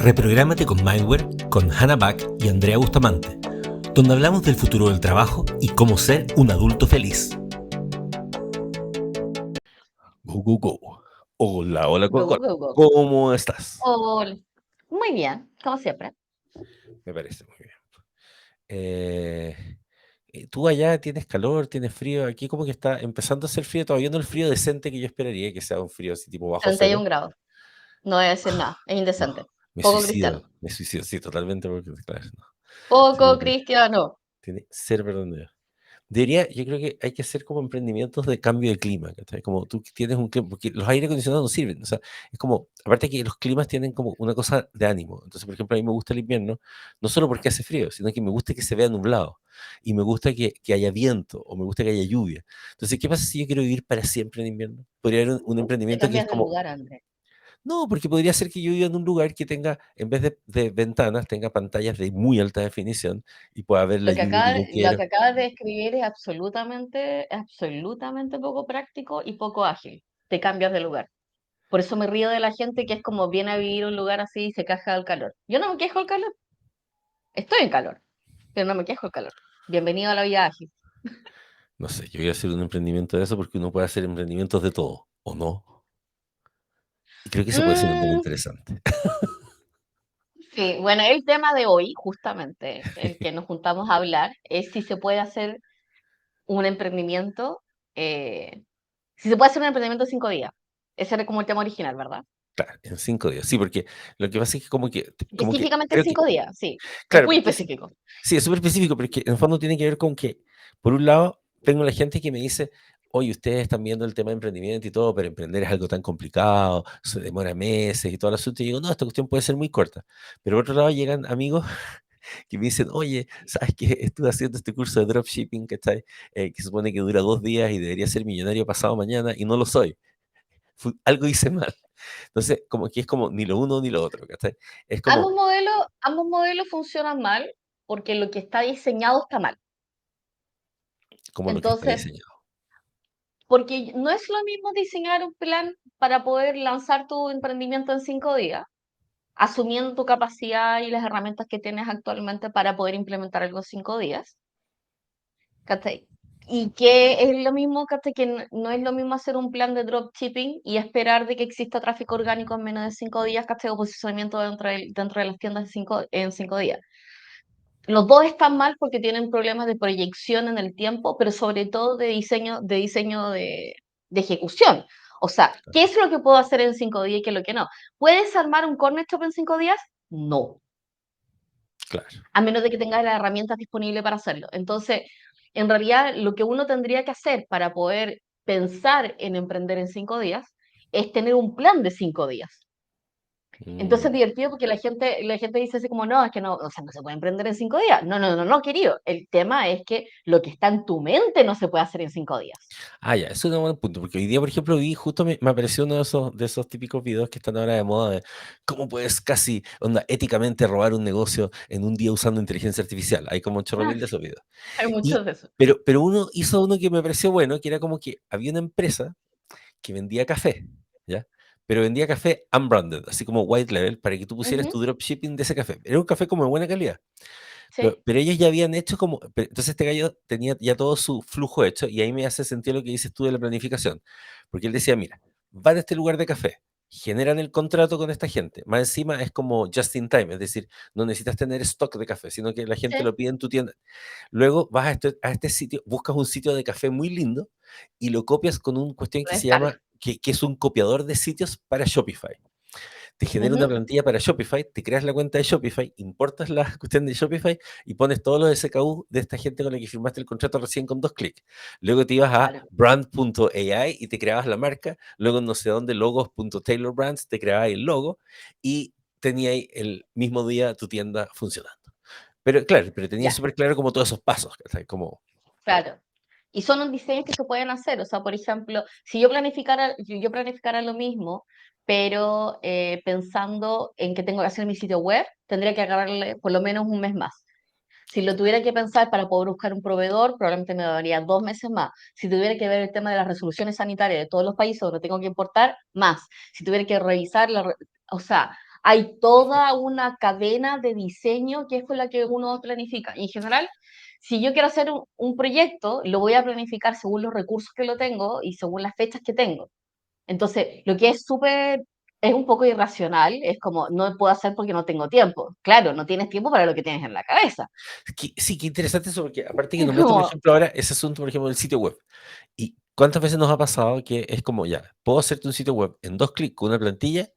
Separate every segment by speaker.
Speaker 1: Reprográmate con Mindware con Hannah Back y Andrea Bustamante, donde hablamos del futuro del trabajo y cómo ser un adulto feliz.
Speaker 2: Go, go, go. Hola, hola,
Speaker 3: Go, go, go, go.
Speaker 2: ¿cómo estás?
Speaker 3: Hola. Muy bien, como siempre.
Speaker 2: Me parece muy bien. ¿Tú allá tienes calor, tienes frío? Aquí como que está empezando a hacer frío, todavía no el frío decente que yo esperaría, que sea un frío así tipo bajo
Speaker 3: 31
Speaker 2: cero.
Speaker 3: grados. No voy a decir nada, es
Speaker 2: No,
Speaker 3: indecente. Poco cristiano.
Speaker 2: me suicido, sí, totalmente, porque claro, no,
Speaker 3: Poco
Speaker 2: tiene,
Speaker 3: cristiano.
Speaker 2: tiene cero perdón de Dios. Yo creo que hay que hacer como emprendimientos de cambio de clima, ¿cachai? Como tú tienes un clima, porque los aire acondicionados no sirven, o sea, es como, aparte que los climas tienen como una cosa de ánimo, entonces, por ejemplo, a mí me gusta el invierno, no solo porque hace frío, sino que me gusta que se vea nublado, y me gusta que haya viento, o me gusta que haya lluvia. Entonces, ¿qué pasa si yo quiero vivir para siempre en invierno? Podría haber un
Speaker 3: Te
Speaker 2: emprendimiento que es
Speaker 3: cambias de
Speaker 2: como,
Speaker 3: lugar, Andrés.
Speaker 2: no, porque podría ser que yo viva en un lugar que tenga, en vez de ventanas, tenga pantallas de muy alta definición, y pueda ver la
Speaker 3: Lo que
Speaker 2: lluvia que
Speaker 3: acaba,
Speaker 2: yo
Speaker 3: lo
Speaker 2: quiero.
Speaker 3: que acabas de describir es absolutamente poco práctico y poco ágil. Te cambias de lugar. Por eso me río de la gente que es como viene a vivir a un lugar así y se queja del calor. Yo no me quejo del calor. Estoy en calor, pero no me quejo del calor. Bienvenido a la vida ágil.
Speaker 2: No sé, yo voy a hacer un emprendimiento de eso porque uno puede hacer emprendimientos de todo, ¿o no? Y creo que eso puede ser un tema
Speaker 3: Mm,
Speaker 2: interesante.
Speaker 3: sí, bueno, el tema de hoy, justamente, el que nos juntamos a hablar, es si se puede hacer un emprendimiento, eh, si se puede hacer un emprendimiento en 5 días. Ese era como el tema original, ¿verdad?
Speaker 2: Claro, en 5 días. Sí, porque lo que pasa es que como que
Speaker 3: Específicamente en
Speaker 2: creo que,
Speaker 3: 5 días, sí. Es
Speaker 2: claro,
Speaker 3: muy
Speaker 2: porque
Speaker 3: específico.
Speaker 2: sí, es súper específico, pero es que en el fondo tiene que ver con que, por un lado, tengo la gente que me dice, oye, ustedes están viendo el tema de emprendimiento y todo, pero emprender es algo tan complicado, se demora meses y todo el asunto. Y digo, no, esta cuestión puede ser muy corta. Pero por otro lado llegan amigos que me dicen, oye, ¿sabes qué? Estuve haciendo este curso de dropshipping, ¿cachai? Que supone que dura 2 días y debería ser millonario pasado mañana y no lo soy. Algo hice mal. Entonces, como que es como ni lo uno ni lo otro, ¿cachai? Es como,
Speaker 3: Ambos modelos funcionan mal porque lo que está diseñado está mal.
Speaker 2: como lo que está
Speaker 3: Entonces,
Speaker 2: diseñado.
Speaker 3: porque no es lo mismo diseñar un plan para poder lanzar tu emprendimiento en 5 días asumiendo tu capacidad y las herramientas que tienes actualmente para poder implementar algo en 5 días, ¿cachai? Y que es lo mismo, ¿cachai? Que no es lo mismo hacer un plan de dropshipping y esperar de que exista tráfico orgánico en menos de 5 días, ¿cachai? O posicionamiento dentro de las tiendas en 5 días. Los dos están mal porque tienen problemas de proyección en el tiempo, pero sobre todo de ejecución. O sea, ¿qué es lo que puedo hacer en 5 días y qué es lo que no? ¿Puedes armar un corner shop en 5 días? No,
Speaker 2: Claro.
Speaker 3: a menos de que tengas las herramientas disponibles para hacerlo. Entonces, en realidad, lo que uno tendría que hacer para poder pensar en emprender en 5 días es tener un plan de 5 días. Entonces es
Speaker 2: Mm,
Speaker 3: divertido porque la gente dice así como, no, es que no, o sea, no se puede emprender en 5 días. No, no, no, no, querido. El tema es que lo que está en tu mente no se puede hacer en 5 días.
Speaker 2: Ya, eso es un buen punto, porque hoy día, por ejemplo, justo me apareció uno de esos típicos videos que están ahora de moda de cómo puedes casi, onda, éticamente robar un negocio en un día usando inteligencia artificial. Hay como 8.000 de
Speaker 3: Sí,
Speaker 2: esos videos.
Speaker 3: hay
Speaker 2: Y,
Speaker 3: muchos de esos.
Speaker 2: pero uno hizo uno que me pareció bueno, que era como que había una empresa que vendía café, ¿ya? Pero vendía café unbranded, así como white label, para que tú pusieras
Speaker 3: Ujú,
Speaker 2: tu dropshipping de ese café. Era un café como de buena calidad. Pero,
Speaker 3: sí.
Speaker 2: pero ellos ya habían hecho como, entonces este gallo tenía ya todo su flujo hecho y ahí me hace sentido lo que dices tú de la planificación, porque él decía, mira, van a este lugar de café, generan el contrato con esta gente, más encima es como just in time, es decir, no necesitas tener stock de café, sino que la gente
Speaker 3: Sí,
Speaker 2: lo pide en tu tienda. Luego vas a este sitio, buscas un sitio de café muy lindo y lo copias con una cuestión
Speaker 3: lo
Speaker 2: que se
Speaker 3: descarga.
Speaker 2: llama, que es un copiador de sitios para Shopify. Te genera una
Speaker 3: Ujú,
Speaker 2: plantilla para Shopify, te creas la cuenta de Shopify, importas la cuestión de Shopify y pones todos los SKU de esta gente con la que firmaste el contrato recién con 2 clics. Luego te ibas a
Speaker 3: claro.
Speaker 2: brand.ai y te creabas la marca. Luego no sé dónde, logos.taylorbrands, te creabas el logo y tenías el mismo día tu tienda funcionando. Pero claro, pero tenías
Speaker 3: Ya,
Speaker 2: súper claro como todos esos pasos, ¿cachai? Como,
Speaker 3: claro. Y son un diseños que se pueden hacer. O sea, por ejemplo, si yo planificara lo mismo, pero pensando en que tengo que hacer mi sitio web, tendría que agarrarle por lo menos un mes más. Si lo tuviera que pensar para poder buscar un proveedor, probablemente me daría 2 meses más. Si tuviera que ver el tema de las resoluciones sanitarias de todos los países donde tengo que importar, más. Si tuviera que revisar, o sea, hay toda una cadena de diseño que es con la que uno planifica. Y en general, si yo quiero hacer un proyecto, lo voy a planificar según los recursos que lo tengo y según las fechas que tengo. Entonces, lo que es súper, es un poco irracional, es como, no puedo hacer porque no tengo tiempo. Claro, no tienes tiempo para lo que tienes en la cabeza.
Speaker 2: Sí, qué interesante eso, porque aparte que
Speaker 3: Es
Speaker 2: nombraste, por
Speaker 3: como,
Speaker 2: ejemplo, ahora ese asunto, por ejemplo, del sitio web. ¿Y cuántas veces nos ha pasado que es como, ya, puedo hacerte un sitio web en 2 clics con una plantilla,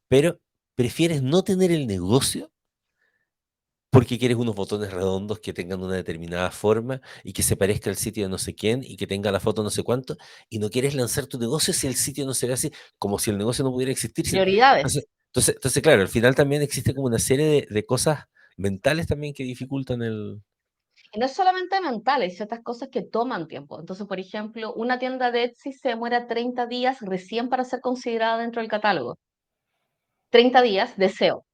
Speaker 2: pero prefieres no tener el negocio porque quieres unos botones redondos que tengan una determinada forma y que se parezca al sitio de no sé quién y que tenga la foto no sé cuánto, y no quieres lanzar tu negocio si el sitio no se ve así, como si el negocio no pudiera existir.
Speaker 3: prioridades.
Speaker 2: Entonces, claro, al final también existe como una serie de cosas mentales también que dificultan el...
Speaker 3: Y no es solamente mental, hay ciertas cosas que toman tiempo. Entonces, por ejemplo, una tienda de Etsy se demora 30 días recién para ser considerada dentro del catálogo. 30 días de SEO.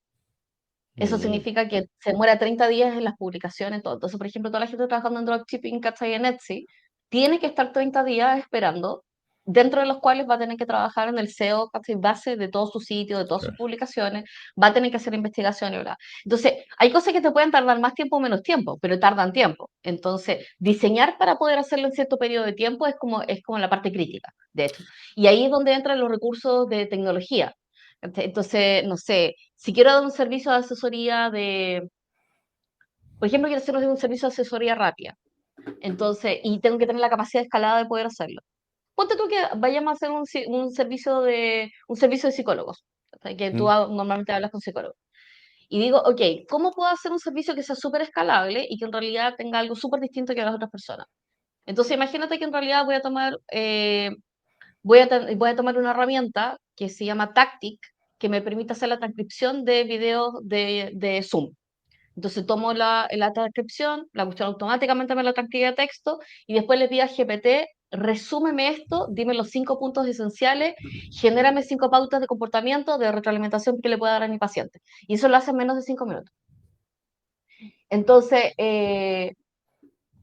Speaker 3: Eso
Speaker 2: Mm,
Speaker 3: significa que se demora 30 días en las publicaciones, todo. Entonces, por ejemplo, toda la gente trabajando en dropshipping, ¿cachai? En Etsy, tiene que estar 30 días esperando, dentro de los cuales va a tener que trabajar en el SEO, ¿cachai? Base de todo su sitio, de todas sus
Speaker 2: claro.
Speaker 3: publicaciones, va a tener que hacer investigación y bla. Entonces, hay cosas que te pueden tardar más tiempo o menos tiempo, pero tardan tiempo. Entonces, diseñar para poder hacerlo en cierto periodo de tiempo es como la parte crítica, de hecho. Y ahí es donde entran los recursos de tecnología. Entonces, no sé, si quiero dar un servicio de asesoría por ejemplo, quiero hacer un servicio de asesoría rápida, entonces, y tengo que tener la capacidad de escalada de poder hacerlo. Ponte tú que vayamos a hacer un servicio de psicólogos, o sea, que tú
Speaker 2: Mm,
Speaker 3: normalmente hablas con psicólogos. Y digo, ok, ¿cómo puedo hacer un servicio que sea súper escalable y que en realidad tenga algo súper distinto que a las otras personas? Entonces, imagínate que en realidad voy a tomar una herramienta que se llama Tactic, que me permite hacer la transcripción de videos de Zoom. Entonces tomo la transcripción, la cuestión automáticamente me la transcribe a texto y después le pido a GPT, resúmeme esto, dime los 5 puntos esenciales, genérame 5 pautas de comportamiento, de retroalimentación que le pueda dar a mi paciente. Y eso lo hace en menos de 5 minutos. Entonces,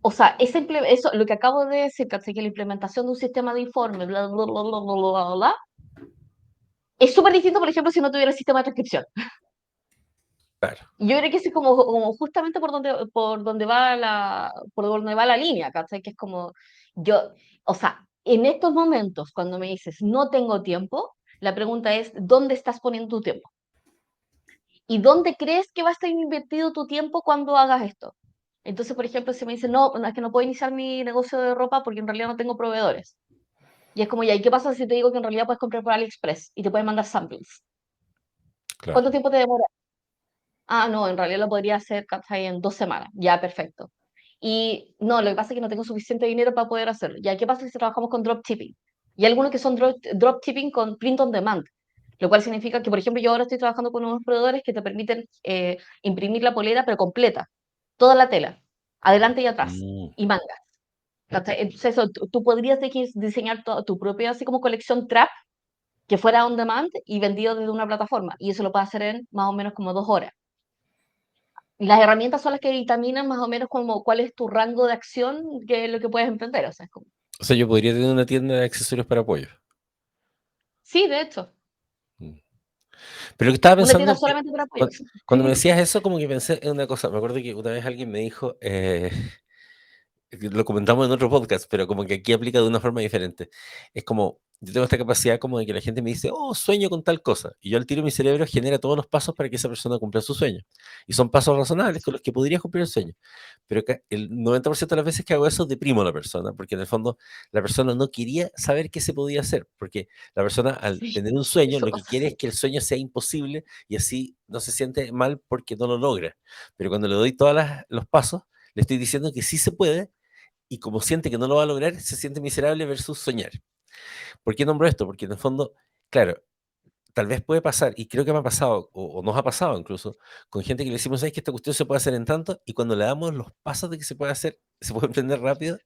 Speaker 3: o sea, eso, lo que acabo de decir, que la implementación de un sistema de informe, bla, bla, bla, bla, bla, bla, bla, es súper distinto, por ejemplo, si no tuviera el sistema de transcripción.
Speaker 2: claro.
Speaker 3: Y yo creo que ese es como justamente por donde va la línea, ¿cachai? Que es como, yo, o sea, en estos momentos, cuando me dices no tengo tiempo, la pregunta es, ¿dónde estás poniendo tu tiempo? ¿Y dónde crees que va a estar invertido tu tiempo cuando hagas esto? Entonces, por ejemplo, si me dicen, no, no, es que no puedo iniciar mi negocio de ropa porque en realidad no tengo proveedores. Y es como, ya, ¿y qué pasa si te digo que en realidad puedes comprar por AliExpress y te pueden mandar samples?
Speaker 2: Claro.
Speaker 3: ¿Cuánto tiempo te demora? Ah, no, en realidad lo podría hacer, ¿cachai? En 2 semanas. Ya, perfecto. Y no, lo que pasa es que no tengo suficiente dinero para poder hacerlo. Ya, ¿qué pasa si trabajamos con dropshipping? Y algunos que son dropshipping con print on demand, lo cual significa que, por ejemplo, yo ahora estoy trabajando con unos proveedores que te permiten imprimir la polera, pero completa, toda la tela, adelante y atrás,
Speaker 2: Mm,
Speaker 3: y mangas. ¿Cachai? Entonces, eso, tú podrías diseñar tu propia, así como colección trap, que fuera on demand y vendido desde una plataforma. Y eso lo puedes hacer en más o menos como 2 horas. Las herramientas son las que dictaminan más o menos como cuál es tu rango de acción, que es lo que puedes emprender. O sea, es como,
Speaker 2: O sea, yo podría tener una tienda de accesorios para pollo.
Speaker 3: sí, de hecho,
Speaker 2: Mm. Pero lo que estaba
Speaker 3: una tienda
Speaker 2: pensando, que
Speaker 3: solamente para
Speaker 2: cuan-
Speaker 3: pollos.
Speaker 2: cuando me decías eso, como que pensé en una cosa. Me acuerdo que una vez alguien me dijo, lo comentamos en otro podcast, pero como que aquí aplica de una forma diferente. Es como, yo tengo esta capacidad como de que la gente me dice, oh, sueño con tal cosa. Y yo al tiro mi cerebro genera todos los pasos para que esa persona cumpla su sueño. Y son pasos razonables con los que podría cumplir el sueño. Pero el 90% de las veces que hago eso, deprimo a la persona, porque en el fondo la persona no quería saber qué se podía hacer, porque la persona al
Speaker 3: Sí,
Speaker 2: tener un sueño,
Speaker 3: eso,
Speaker 2: lo
Speaker 3: o
Speaker 2: que
Speaker 3: sea,
Speaker 2: quiere es
Speaker 3: sí.
Speaker 2: que el sueño sea imposible y así no se siente mal porque no lo logra. Pero cuando le doy todos los pasos, le estoy diciendo que sí se puede y como siente que no lo va a lograr, se siente miserable versus soñar. ¿Por qué nombro esto? Porque en el fondo, claro, tal vez puede pasar, y creo que me ha pasado, o nos ha pasado incluso, con gente que le decimos, ¿sabes que esta cuestión se puede hacer en tanto? Y cuando le damos los pasos de que se puede hacer, se puede emprender rápido,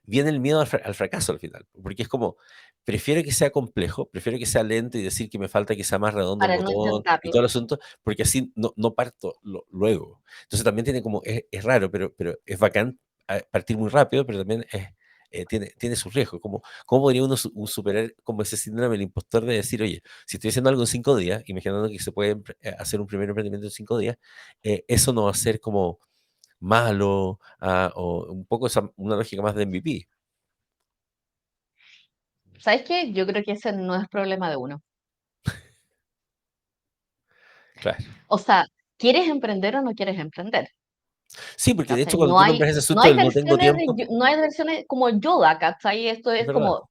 Speaker 2: viene el miedo al fracaso al final, porque es como, prefiero que sea complejo, prefiero que sea lento y decir que me falta que sea más redondo el
Speaker 3: para no
Speaker 2: botón y
Speaker 3: intentarlo.
Speaker 2: todo el asunto, porque así no parto luego. Entonces también tiene como, es raro, pero es bacán partir muy rápido, pero también tiene sus riesgos. ¿Cómo podría uno superar como ese síndrome del impostor de decir, oye, si estoy haciendo algo en 5 días, imaginando que se puede hacer un primer emprendimiento en 5 días, eso no va a ser como malo, o un poco una lógica más de MVP.
Speaker 3: ¿Sabes qué? Yo creo que ese no es problema de uno.
Speaker 2: Claro.
Speaker 3: O sea, ¿quieres emprender o no quieres emprender?
Speaker 2: Sí, porque de hecho
Speaker 3: ¿Cachai?
Speaker 2: cuando tú nombras ese
Speaker 3: No
Speaker 2: asunto
Speaker 3: hay
Speaker 2: del no tengo
Speaker 3: versiones
Speaker 2: tiempo,
Speaker 3: no hay versiones como Yoda, ¿cachai? Esto
Speaker 2: es
Speaker 3: es
Speaker 2: verdad,
Speaker 3: como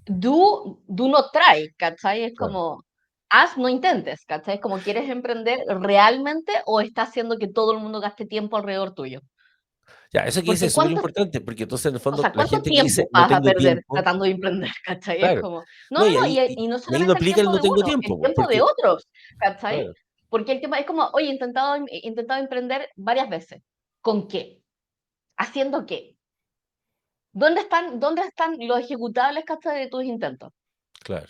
Speaker 3: do not try, ¿cachai? Es
Speaker 2: claro.
Speaker 3: como haz, no intentes, ¿cachai? Es como quieres emprender realmente o estás haciendo que todo el mundo gaste tiempo alrededor tuyo.
Speaker 2: Ya, eso que dices
Speaker 3: Porque
Speaker 2: es súper importante, porque entonces en el
Speaker 3: o
Speaker 2: fondo
Speaker 3: sea,
Speaker 2: la
Speaker 3: ¿cuánto
Speaker 2: gente que dice
Speaker 3: tiempo
Speaker 2: no
Speaker 3: vas a
Speaker 2: tengo
Speaker 3: perder
Speaker 2: tiempo,
Speaker 3: tratando de emprender, ¿cachai? Es
Speaker 2: claro.
Speaker 3: como,
Speaker 2: No, y
Speaker 3: no,
Speaker 2: ahí,
Speaker 3: y no
Speaker 2: y ahí no
Speaker 3: solamente el
Speaker 2: aplica el
Speaker 3: tiempo
Speaker 2: no
Speaker 3: de
Speaker 2: tengo
Speaker 3: uno, el
Speaker 2: tiempo,
Speaker 3: tiempo de
Speaker 2: porque,
Speaker 3: otros, ¿cachai?
Speaker 2: claro.
Speaker 3: Porque el tema es como, oye, he intentado emprender varias veces. ¿Con qué? ¿Haciendo qué? Dónde están los ejecutables, ¿cachai? De tus intentos.
Speaker 2: Claro.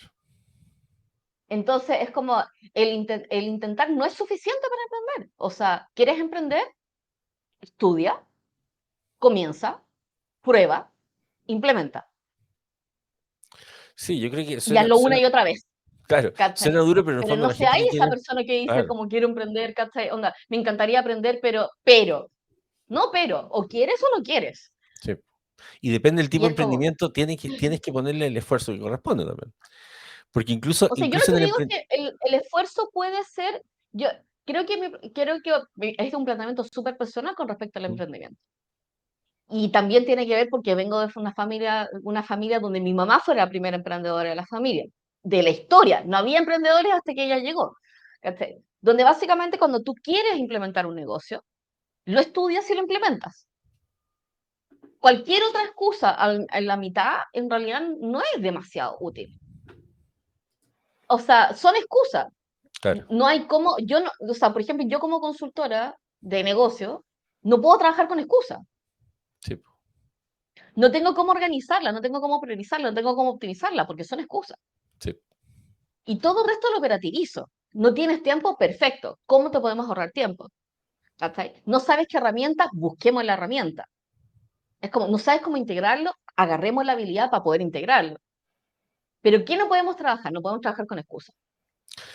Speaker 3: Entonces es como el intentar no es suficiente para emprender. O sea, ¿quieres emprender? Estudia, comienza, prueba, implementa.
Speaker 2: Sí, yo creo que
Speaker 3: Y hazlo una y otra vez,
Speaker 2: claro, suena
Speaker 3: ¿cachai?
Speaker 2: duro, pero en el
Speaker 3: Pero
Speaker 2: fondo
Speaker 3: no
Speaker 2: la
Speaker 3: sea
Speaker 2: gente
Speaker 3: ahí
Speaker 2: que
Speaker 3: esa
Speaker 2: quiere,
Speaker 3: persona que dice
Speaker 2: claro.
Speaker 3: como quiero emprender, ¿cachai? Onda, me encantaría aprender, no, pero, o quieres o no quieres.
Speaker 2: Sí. Y depende del
Speaker 3: Y
Speaker 2: tipo de
Speaker 3: es como,
Speaker 2: emprendimiento, tienes que ponerle el esfuerzo que corresponde también. Porque incluso,
Speaker 3: o sea, yo lo
Speaker 2: incluso
Speaker 3: que
Speaker 2: en el
Speaker 3: digo es
Speaker 2: emprendimiento,
Speaker 3: que el esfuerzo puede ser, yo creo que es un planteamiento súper personal con respecto al emprendimiento. Y también tiene que ver porque vengo de una familia donde mi mamá fue la primera emprendedora de la familia, de la historia. No había emprendedores hasta que ella llegó. ¿Cachai? Donde básicamente cuando tú quieres implementar un negocio, lo estudias y lo implementas. Cualquier otra excusa en la mitad en realidad no es demasiado útil. O sea, son excusas.
Speaker 2: claro,
Speaker 3: No hay cómo, yo no, o sea, por ejemplo, yo como consultora de negocio, no puedo trabajar con excusas.
Speaker 2: sí,
Speaker 3: No tengo cómo organizarla, no tengo cómo priorizarla, no tengo cómo optimizarla, porque son excusas.
Speaker 2: sí.
Speaker 3: Y todo el resto lo operativizo. No tienes tiempo, perfecto. ¿Cómo te podemos ahorrar tiempo? ¿Cachai? No sabes qué herramienta, busquemos la herramienta. Es como, no sabes cómo integrarlo, agarremos la habilidad para poder integrarlo. Pero ¿qué no podemos trabajar? No podemos trabajar con excusas.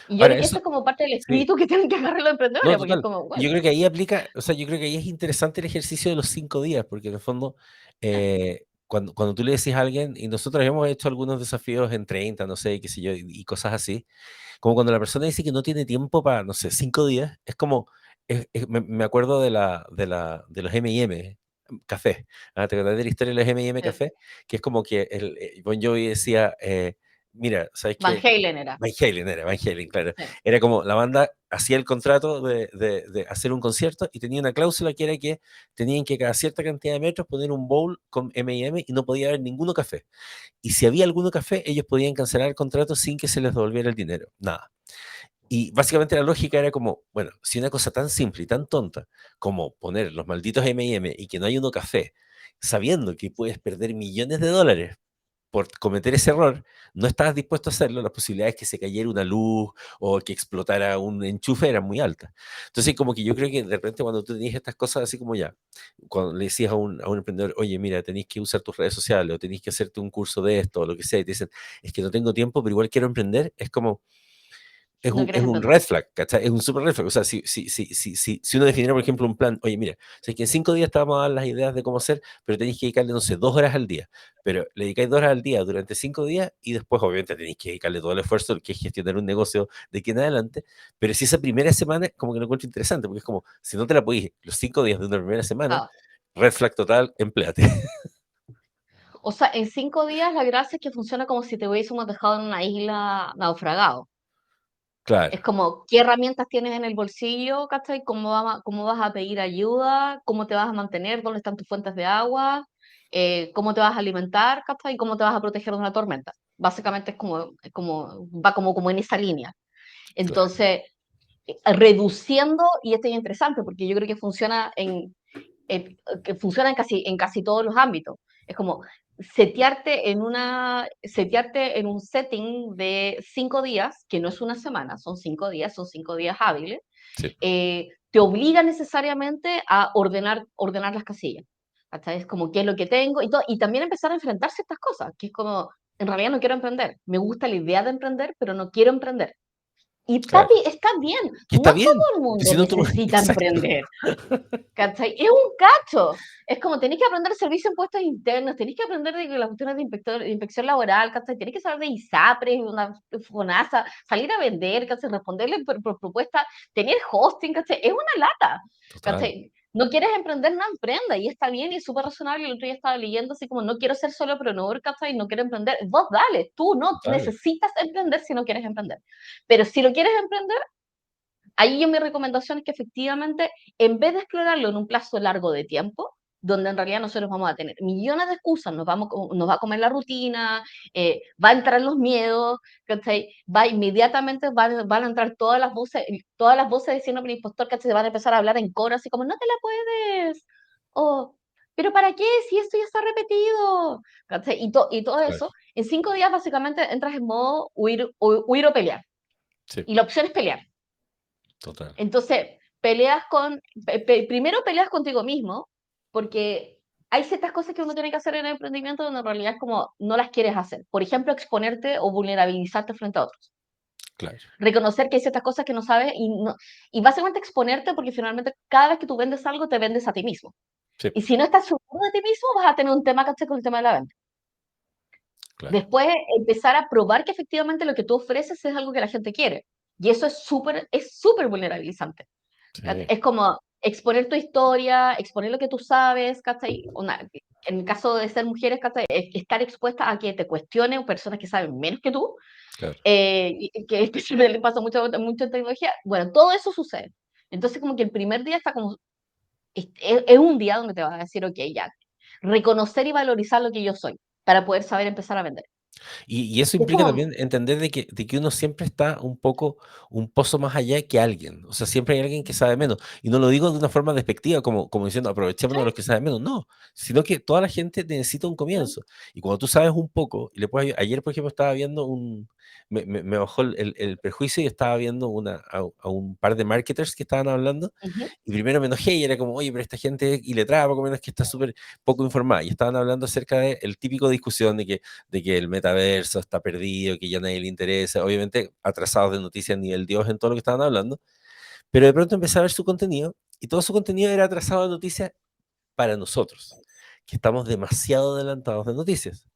Speaker 3: Y yo
Speaker 2: Ahora,
Speaker 3: creo que
Speaker 2: eso,
Speaker 3: ese es como parte del
Speaker 2: sí,
Speaker 3: espíritu que tienen que agarrar los
Speaker 2: no,
Speaker 3: emprendedores, porque es
Speaker 2: total.
Speaker 3: como,
Speaker 2: Y
Speaker 3: bueno,
Speaker 2: yo creo que ahí aplica, o sea, yo creo que ahí es interesante el ejercicio de los 5 días, porque en el fondo, cuando tú le decís a alguien, y nosotros hemos hecho algunos desafíos en 30, no sé, qué sé yo, y cosas así, como cuando la persona dice que no tiene tiempo para, no sé, 5 días, es como, me acuerdo de los M&M café. ¿Te acordás de la historia de los M&M
Speaker 3: eh,
Speaker 2: café? Que es como que Bon Jovi decía, mira, ¿sabes
Speaker 3: Van
Speaker 2: qué?
Speaker 3: Halen era.
Speaker 2: Van Halen, claro.
Speaker 3: Sí.
Speaker 2: Era como la banda hacía el contrato de hacer un concierto y tenía una cláusula que era que tenían que cada cierta cantidad de metros poner un bowl con M&M y no podía haber ninguno café. Y si había alguno café, ellos podían cancelar el contrato sin que se les devolviera el dinero. Nada. Y básicamente la lógica era como, bueno, si una cosa tan simple y tan tonta como poner los malditos M&M y que no hay uno café, sabiendo que puedes perder millones de dólares por cometer ese error, no estabas dispuesto a hacerlo, las posibilidades que se cayera una luz o que explotara un enchufe eran muy altas. Entonces, como que yo creo que de repente cuando tú tenías estas cosas así como ya, cuando le decías a un emprendedor, oye, mira, tenéis que usar tus redes sociales o tenéis que hacerte un curso de esto o lo que sea, y te dicen, es que no tengo tiempo, pero igual quiero emprender, es como, es
Speaker 3: No
Speaker 2: un, es
Speaker 3: quieres
Speaker 2: un
Speaker 3: emprender.
Speaker 2: red flag, ¿cachai? Es un super red flag. O sea, si uno definiera, por ejemplo, un plan, oye, mira, sé que en 5 días te vamos a dar las ideas de cómo hacer, pero tenéis que dedicarle, no sé, 2 horas al día. Pero le dedicáis 2 horas al día durante 5 días y después, obviamente, tenéis que dedicarle todo el esfuerzo que es gestionar un negocio de aquí en adelante. Pero si esa primera semana, como que lo encuentro interesante, porque es como, si no te la podéis los 5 días de una primera semana,
Speaker 3: Ah,
Speaker 2: red flag total, empléate.
Speaker 3: o sea, en 5 días la gracia es que funciona como si te hubiésemos dejado en una isla naufragado. Es
Speaker 2: Claro,
Speaker 3: como, ¿qué herramientas tienes en el bolsillo? ¿Cachai? Cómo vas a pedir ayuda? ¿Cómo te vas a mantener? ¿Dónde están tus fuentes de agua? ¿Cómo te vas a alimentar? ¿Cachai? ¿Cómo te vas a proteger de una tormenta? Básicamente va como en esa línea.
Speaker 2: claro.
Speaker 3: Entonces, reduciendo, y esto es interesante porque yo creo que funciona que funciona en casi todos los ámbitos. Es como setearte en un setting de 5 días, que no es una semana, son 5 días hábiles,
Speaker 2: Sí,
Speaker 3: te obliga necesariamente a ordenar las casillas. ¿Cachai? Es como qué es lo que tengo y todo, y también empezar a enfrentarse a estas cosas, que es como, en realidad no quiero emprender, me gusta la idea de emprender, pero no quiero emprender. Y
Speaker 2: claro.
Speaker 3: está bien,
Speaker 2: Que está
Speaker 3: no todo
Speaker 2: bien.
Speaker 3: el
Speaker 2: Que
Speaker 3: mundo
Speaker 2: si no tú...
Speaker 3: necesita
Speaker 2: Exacto.
Speaker 3: emprender. ¿Cachai? Es un cacho. Es como tenéis que aprender servicio de impuestos internos, tenéis que aprender de las cuestiones de inspección laboral, ¿cachai? Tenéis que saber de ISAPRES, una FONASA, salir a vender, ¿cachai? Responderle por propuesta, tener hosting, ¿cachai? Es una lata,
Speaker 2: Total,
Speaker 3: ¿cachai? No quieres emprender, no emprenda, y está bien, y es súper razonable. El otro día estaba leyendo así como, no quiero ser solo preneur, ¿cachai? No quiero emprender. Vos dale, tú no
Speaker 2: total.
Speaker 3: necesitas emprender si no quieres emprender. Pero si lo quieres emprender, ahí yo mi recomendación es que efectivamente, en vez de explorarlo en un plazo largo de tiempo, donde en realidad nosotros vamos a tener millones de excusas, nos va a comer la rutina, va a entrar los miedos, ¿cachai? Inmediatamente van a entrar todas las voces de síndrome del impostor, ¿cachai? Van a empezar a hablar en coro, así como, no te la puedes, o, pero ¿para qué? Si esto ya está repetido, ¿cachai? Y todo
Speaker 2: Claro.
Speaker 3: eso, en 5 días básicamente entras en modo huir o pelear,
Speaker 2: Sí,
Speaker 3: y la opción es pelear.
Speaker 2: total.
Speaker 3: Entonces, primero peleas contigo mismo, porque hay ciertas cosas que uno tiene que hacer en el emprendimiento donde en realidad es como no las quieres hacer. Por ejemplo, exponerte o vulnerabilizarte frente a otros.
Speaker 2: Claro.
Speaker 3: Reconocer que hay ciertas cosas que no sabes y básicamente exponerte porque finalmente cada vez que tú vendes algo te vendes a ti mismo.
Speaker 2: Sí,
Speaker 3: Y si no estás seguro de ti mismo, vas a tener un tema, ¿cachai? Con el tema de la venta.
Speaker 2: claro.
Speaker 3: Después, empezar a probar que efectivamente lo que tú ofreces es algo que la gente quiere. Y eso es súper vulnerabilizante. ¿Cachai?
Speaker 2: Sí,
Speaker 3: Es como exponer tu historia, exponer lo que tú sabes, ¿cachai? En el caso de ser mujeres, ¿cachai? Estar expuesta a que te cuestionen personas que saben menos que tú,
Speaker 2: claro.
Speaker 3: que especialmente le pasa mucho en tecnología. Bueno, todo eso sucede. Entonces, como que el primer día está como, es un día donde te vas a decir, ok, ya, reconocer y valorizar lo que yo soy, para poder saber empezar a vender.
Speaker 2: Y eso
Speaker 3: Es
Speaker 2: implica
Speaker 3: como,
Speaker 2: también entender de que uno siempre está un poco, un pozo más allá que alguien. O sea, siempre hay alguien que sabe menos. Y no lo digo de una forma despectiva, como diciendo, aprovechémonos
Speaker 3: sí,
Speaker 2: de los que saben menos. No, sino que toda la gente necesita un
Speaker 3: sí,
Speaker 2: comienzo. Y cuando tú sabes un poco, y le puedes ayer, por ejemplo, estaba viendo me bajó el prejuicio y estaba viendo a un par de marketers que estaban hablando.
Speaker 3: ujú,
Speaker 2: Y primero me enojé y era como, oye, pero esta gente es iletrada, poco menos que está súper poco informada. Y estaban hablando acerca de el típico discusión de que el metaverso está perdido, que ya nadie le interesa, obviamente atrasados de noticias a nivel Dios en todo lo que estaban hablando, pero de pronto empecé a ver su contenido y todo su contenido era atrasado de noticias para nosotros, que estamos demasiado adelantados de noticias.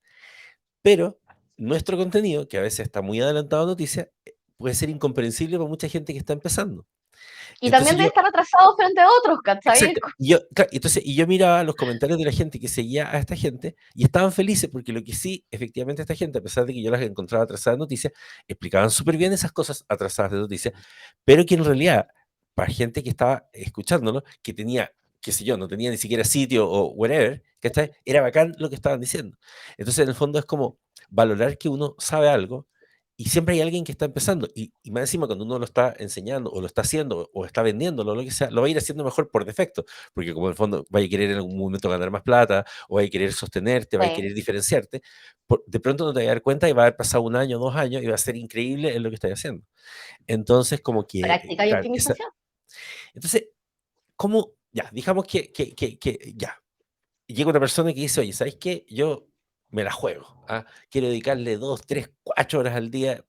Speaker 2: Pero nuestro contenido, que a veces está muy adelantado de noticias, puede ser incomprensible para mucha gente que está empezando.
Speaker 3: y
Speaker 2: Entonces
Speaker 3: también de
Speaker 2: yo,
Speaker 3: estar atrasados frente a otros, ¿cachai?
Speaker 2: exacto. Y yo miraba los comentarios de la gente que seguía a esta gente y estaban felices porque lo que sí, efectivamente, esta gente, a pesar de que yo las encontraba atrasadas de noticias, explicaban súper bien esas cosas atrasadas de noticias, pero que en realidad, para gente que estaba escuchándolo, que tenía, qué sé yo, no tenía ni siquiera sitio o whatever, ¿cachai? Era bacán lo que estaban diciendo. Entonces, en el fondo es como valorar que uno sabe algo y siempre hay alguien que está empezando. Y más encima, cuando uno lo está enseñando, o lo está haciendo, o está vendiéndolo, lo que sea, lo va a ir haciendo mejor por defecto. Porque como en el fondo vaya a querer en algún momento ganar más plata, o vaya a querer sostenerte, vaya a
Speaker 3: Sí,
Speaker 2: querer diferenciarte, de pronto no te vas a dar cuenta y va a haber pasado 1 año, 2 años, y va a ser increíble en lo que estás haciendo. Entonces, como que,
Speaker 3: práctica y
Speaker 2: claro,
Speaker 3: optimización.
Speaker 2: entonces, ¿cómo? Ya, digamos que ya, llega una persona que dice, oye, ¿sabes qué? Yo me la juego. ¿Ah? Quiero dedicarle 2, 3, 4 horas al día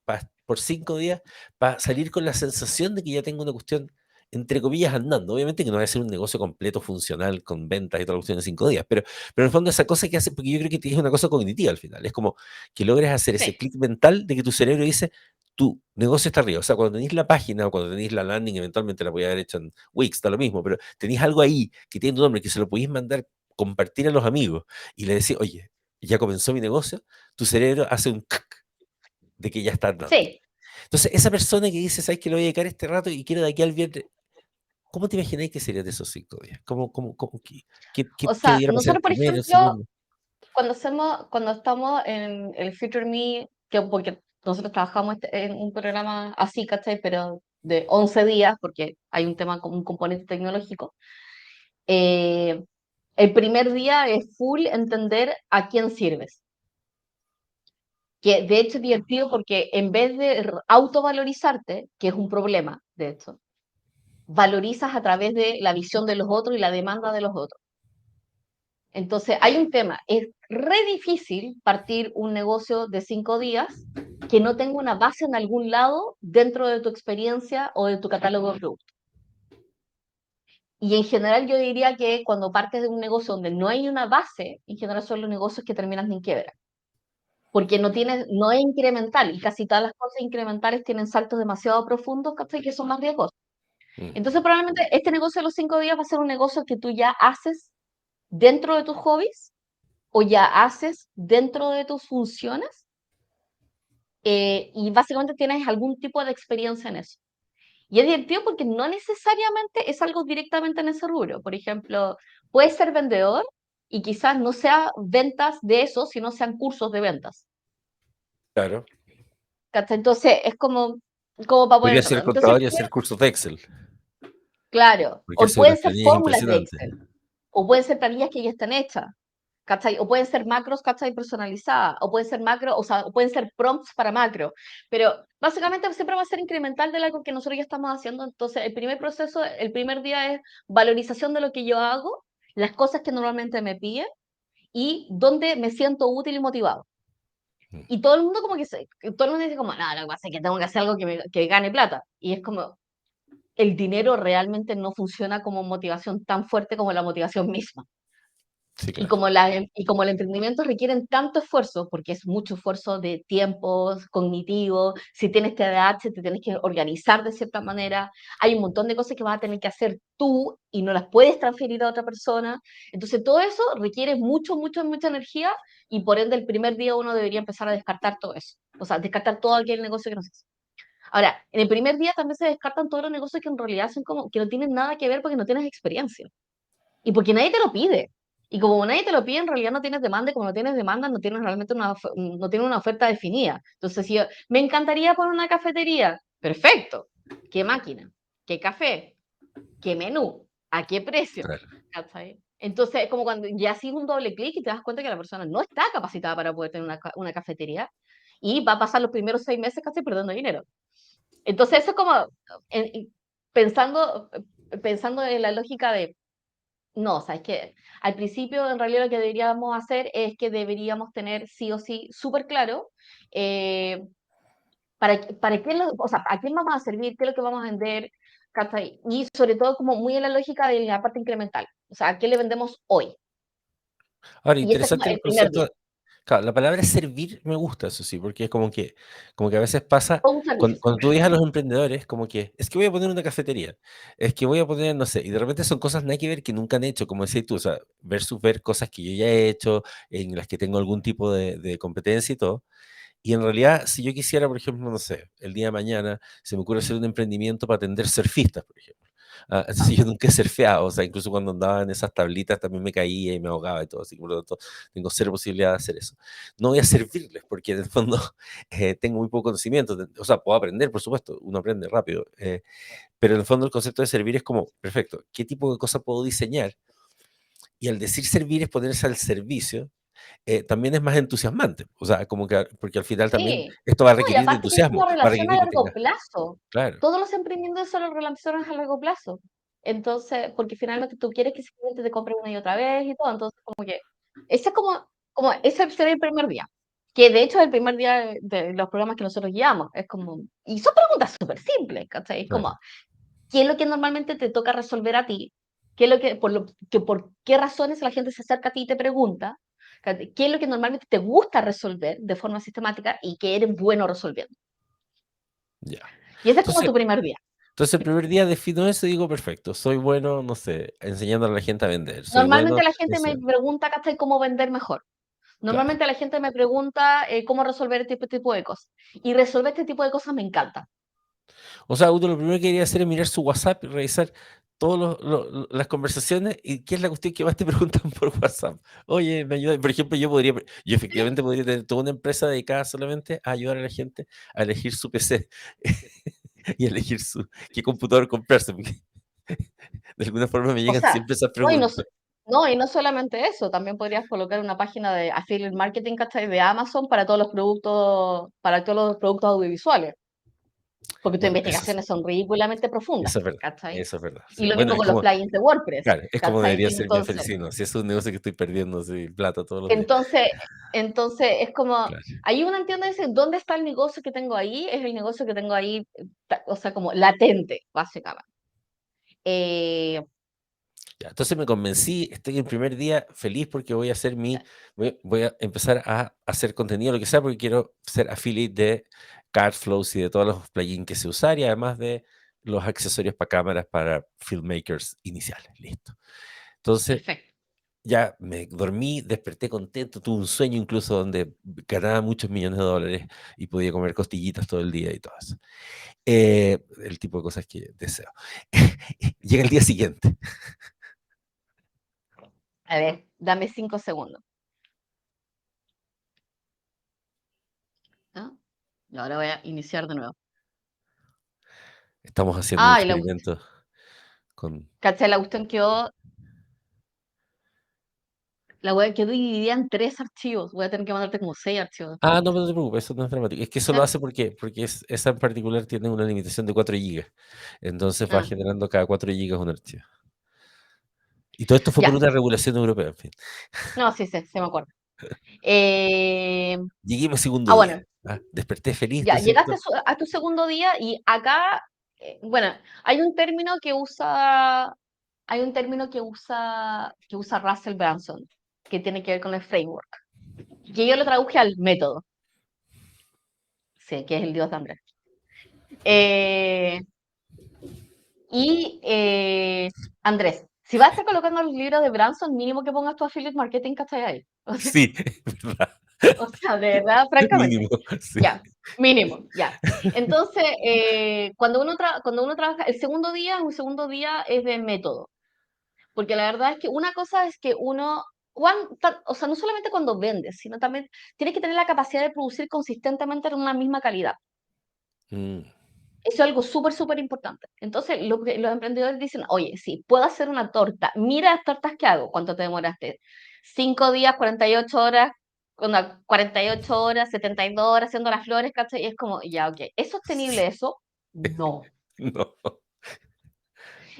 Speaker 2: por 5 días para salir con la sensación de que ya tengo una cuestión, entre comillas, andando. Obviamente que no va a ser un negocio completo, funcional, con ventas y toda la cuestión en 5 días, pero en el fondo esa cosa que hace, porque yo creo que es una cosa cognitiva al final, es como que logres hacer ese
Speaker 3: Sí,
Speaker 2: clic mental de que tu cerebro dice, tu negocio está arriba. O sea, cuando tenéis la página o cuando tenéis la landing, eventualmente la podía haber hecho en Wix, está lo mismo, pero tenéis algo ahí que tiene tu nombre, que se lo podéis mandar compartir a los amigos y le decís, oye, ya comenzó mi negocio, tu cerebro hace un clic de que ya está andando.
Speaker 3: sí.
Speaker 2: Entonces, esa persona que dice, ¿sabes que le voy a dedicar este rato y quiero de aquí al viernes? ¿Cómo te imagináis que sería de esos 5 días?
Speaker 3: O
Speaker 2: ¿Qué
Speaker 3: sea,
Speaker 2: debiera pasar el
Speaker 3: nosotros, por
Speaker 2: primero, el
Speaker 3: ejemplo,
Speaker 2: segundo?
Speaker 3: cuando estamos en el Future Me, porque nosotros trabajamos en un programa así, ¿cachai? Pero de 11 días, porque hay un tema, un componente tecnológico, eh, El primer día es full entender a quién sirves. Que de hecho es divertido porque en vez de autovalorizarte, que es un problema, de hecho, valorizas a través de la visión de los otros y la demanda de los otros. Entonces, hay un tema, es re difícil partir un negocio de 5 días que no tenga una base en algún lado dentro de tu experiencia o de tu catálogo de productos. Y en general yo diría que cuando partes de un negocio donde no hay una base, en general son los negocios que terminan en quiebra. Porque no es incremental y casi todas las cosas incrementales tienen saltos demasiado profundos, ¿cachai? Que son más riesgosos.
Speaker 2: Mm.
Speaker 3: Entonces probablemente este negocio de los 5 días va a ser un negocio que tú ya haces dentro de tus hobbies o ya haces dentro de tus funciones y básicamente tienes algún tipo de experiencia en eso. Y es divertido porque no necesariamente es algo directamente en ese rubro. Por ejemplo, puedes ser vendedor y quizás no sea ventas de eso, sino sean cursos de ventas.
Speaker 2: Claro.
Speaker 3: ¿Cachai? Entonces es como para poner
Speaker 2: Podría
Speaker 3: ejemplo.
Speaker 2: ser
Speaker 3: Entonces,
Speaker 2: contador y hacer cursos de Excel,
Speaker 3: claro,
Speaker 2: porque
Speaker 3: o
Speaker 2: hace unas
Speaker 3: pueden ser
Speaker 2: planillas
Speaker 3: fórmulas de
Speaker 2: impresionantes.
Speaker 3: Excel, o pueden ser planillas que ya están hechas. ¿Cachai? O pueden ser macros, ¿cachai? Personalizadas, o pueden ser macro, o sea, o pueden ser prompts para macro, pero básicamente siempre va a ser incremental de algo que nosotros ya estamos haciendo. Entonces, el primer proceso, el primer día es valorización de lo que yo hago, las cosas que normalmente me piden y dónde me siento útil y motivado.
Speaker 2: Mm.
Speaker 3: Y todo el mundo como que todo el mundo dice como, no, lo que pasa es que tengo que hacer algo que gane plata. Y es como, el dinero realmente no funciona como motivación tan fuerte como la motivación misma.
Speaker 2: Sí,
Speaker 3: Y
Speaker 2: claro.
Speaker 3: como el emprendimiento requieren tanto esfuerzo, porque es mucho esfuerzo de tiempos, cognitivo, si tienes TDAH te tienes que organizar de cierta manera, hay un montón de cosas que vas a tener que hacer tú y no las puedes transferir a otra persona. Entonces todo eso requiere mucha energía y por ende el primer día uno debería empezar a descartar todo eso. O sea, descartar todo aquel negocio que no se hace. Ahora, en el primer día también se descartan todos los negocios que en realidad son como que no tienen nada que ver porque no tienes experiencia. Y porque nadie te lo pide. Y como nadie te lo pide, en realidad no tienes demanda, y como no tienes demanda, no tienes realmente no tienes una oferta definida. Entonces, si me encantaría poner una cafetería, perfecto. ¿Qué máquina? ¿Qué café? ¿Qué menú? ¿A qué precio?
Speaker 2: Claro.
Speaker 3: ¿Cachai? Entonces, como cuando ya haces un doble clic y te das cuenta que la persona no está capacitada para poder tener una cafetería y va a pasar los primeros 6 meses casi perdiendo dinero. Entonces, eso es como pensando, pensando en la lógica de no, o sea, es que al principio en realidad lo que deberíamos hacer es que deberíamos tener sí o sí súper claro eh, para qué o sea, a quién vamos a servir, qué es lo que vamos a vender, ¿cachai? Y sobre todo como muy en la lógica de la parte incremental, o sea, ¿a qué le vendemos hoy?
Speaker 2: Ahora,
Speaker 3: Y ese es como
Speaker 2: interesante el
Speaker 3: el primer día,
Speaker 2: concepto. Claro, la palabra servir me gusta, eso sí, porque es como que a veces pasa,
Speaker 3: todo un
Speaker 2: cuando,
Speaker 3: servicio.
Speaker 2: cuando tú dices a los emprendedores, como que es que voy a poner una cafetería, es que voy a poner, no sé, y de repente son cosas nada que ver que nunca han hecho, como decías tú, o sea, versus ver cosas que yo ya he hecho, en las que tengo algún tipo de competencia y todo. Y en realidad, si yo quisiera, por ejemplo, no sé, el día de mañana se me ocurre hacer un emprendimiento para atender surfistas, por ejemplo. Entonces yo nunca he surfeado, o sea, incluso cuando andaba en esas tablitas también me caía y me ahogaba y todo, así que por lo tanto tengo cero posibilidad de hacer eso. No voy a servirles porque en el fondo tengo muy poco conocimiento, o sea, puedo aprender, por supuesto, uno aprende rápido, pero en el fondo el concepto de servir es como, perfecto, ¿qué tipo de cosas puedo diseñar? Y al decir servir es ponerse al servicio también es más entusiasmante. O sea, como que, porque al final también
Speaker 3: Sí.
Speaker 2: esto va a
Speaker 3: No, y
Speaker 2: requerir de
Speaker 3: aparte que es
Speaker 2: entusiasmo,
Speaker 3: una
Speaker 2: va a
Speaker 3: relación a
Speaker 2: requerir que
Speaker 3: largo
Speaker 2: tengas,
Speaker 3: plazo.
Speaker 2: claro,
Speaker 3: Todos los emprendimientos son relaciones a largo plazo. Entonces, porque finalmente tú quieres que ese cliente te compre una y otra vez y todo. Entonces, como que ese es como ese sería el primer día. Que de hecho es el primer día de los programas que nosotros guiamos. Es como, y son preguntas súper simples, ¿cachai? Es como,
Speaker 2: claro,
Speaker 3: ¿qué es lo que normalmente te toca resolver a ti? ¿Qué es por qué razones la gente se acerca a ti y te pregunta? ¿Qué es lo que normalmente te gusta resolver de forma sistemática y que eres bueno resolviendo?
Speaker 2: ya.
Speaker 3: Y ese es como
Speaker 2: Entonces,
Speaker 3: tu primer día.
Speaker 2: entonces el primer día defino eso y digo, perfecto, soy bueno, no sé, enseñando a la gente a vender, soy
Speaker 3: Normalmente
Speaker 2: bueno,
Speaker 3: la gente me
Speaker 2: eso,
Speaker 3: pregunta, ¿cachai? ¿Cómo vender mejor?
Speaker 2: claro.
Speaker 3: Normalmente la gente me pregunta cómo resolver este tipo de cosas. Y resolver este tipo de cosas me encanta.
Speaker 2: O sea, uno lo primero que quería hacer es mirar su WhatsApp y revisar todas las conversaciones y qué es la cuestión que más te preguntan por WhatsApp. Oye, me ayuda. Por ejemplo, yo efectivamente podría tener toda una empresa dedicada solamente a ayudar a la gente a elegir su PC y elegir qué computador comprarse, porque de alguna forma me
Speaker 3: O
Speaker 2: llegan
Speaker 3: sea,
Speaker 2: siempre esas
Speaker 3: no,
Speaker 2: preguntas.
Speaker 3: No, y no solamente eso, también podrías colocar una página de affiliate marketing, ¿cachai? De Amazon para todos los productos audiovisuales, porque tus
Speaker 2: Bueno, eso sí,
Speaker 3: investigaciones son ridículamente profundas,
Speaker 2: eso es verdad,
Speaker 3: ¿cachai?
Speaker 2: eso es verdad.
Speaker 3: Y
Speaker 2: Sí.
Speaker 3: lo
Speaker 2: Bueno,
Speaker 3: mismo
Speaker 2: es
Speaker 3: con los
Speaker 2: como,
Speaker 3: plugins de WordPress,
Speaker 2: claro, es como
Speaker 3: ¿cachai?
Speaker 2: debería ser bien
Speaker 3: Entonces,
Speaker 2: feliz, ¿no? Si es un negocio que estoy perdiendo así, plata todos los días.
Speaker 3: entonces, entonces es como,
Speaker 2: Claro.
Speaker 3: ahí uno entiende ese, dónde está el negocio que tengo ahí, es el negocio que tengo ahí, o sea, como latente, básicamente. Eh,
Speaker 2: Ya, entonces me convencí, estoy el primer día feliz porque voy a hacer voy a empezar a hacer contenido, lo que sea, porque quiero ser affiliate de Cardflows y de todos los plugins que sé usar y además de los accesorios para cámaras para filmmakers iniciales. Listo. Entonces
Speaker 3: Perfecto.
Speaker 2: ya me dormí, desperté contento, tuve un sueño incluso donde ganaba muchos millones de dólares y podía comer costillitas todo el día y todo eso. El tipo de cosas que deseo. Llega el día siguiente.
Speaker 3: A ver, dame 5 segundos. ¿No? Y ahora voy a iniciar de nuevo.
Speaker 2: Estamos haciendo un
Speaker 3: Ah,
Speaker 2: experimento con...
Speaker 3: ¿cachai? La web quedó dividida en 3 archivos. Voy a tener que mandarte como 6 archivos después.
Speaker 2: Ah, no, no te preocupes, eso no es dramático. Es que eso lo
Speaker 3: ¿Ya?
Speaker 2: hace porque esa en particular tiene una limitación de 4 gigas. Entonces va
Speaker 3: Ah,
Speaker 2: generando cada 4 gigas un archivo. Y todo esto fue por
Speaker 3: ya.
Speaker 2: una regulación europea, en fin.
Speaker 3: No, sí, sí, me acuerdo. Eh,
Speaker 2: Llegué a mi segundo día.
Speaker 3: bueno,
Speaker 2: ¿Ah? Desperté feliz, ¿no
Speaker 3: ya,
Speaker 2: es
Speaker 3: llegaste
Speaker 2: cierto?
Speaker 3: a tu segundo día y acá, bueno, hay un término que usa Russell Branson, que tiene que ver con el framework. Que yo lo traduje al método, sí, que es el dios de Andrés. Eh, Andrés, si vas a estar colocando los libros de Branson, mínimo que pongas tu affiliate marketing, ¿cachai? Ahí.
Speaker 2: Sí, es verdad.
Speaker 3: O sea, de verdad, francamente.
Speaker 2: Mínimo, sí.
Speaker 3: Ya, mínimo, ya. Entonces, cuando uno trabaja, un segundo día es de método. Porque la verdad es que una cosa es que o sea, no solamente cuando vendes, sino también tienes que tener la capacidad de producir consistentemente en una misma calidad.
Speaker 2: Mm,
Speaker 3: Eso es algo súper, súper importante. Entonces, los emprendedores dicen, oye, sí, puedo hacer una torta. Mira las tortas que hago. ¿Cuánto te demoraste? 5 días, 48 horas, 48 horas, 72 horas haciendo las flores, ¿cachai? Y es como, ya, ok. ¿Es sostenible eso? No.
Speaker 2: no.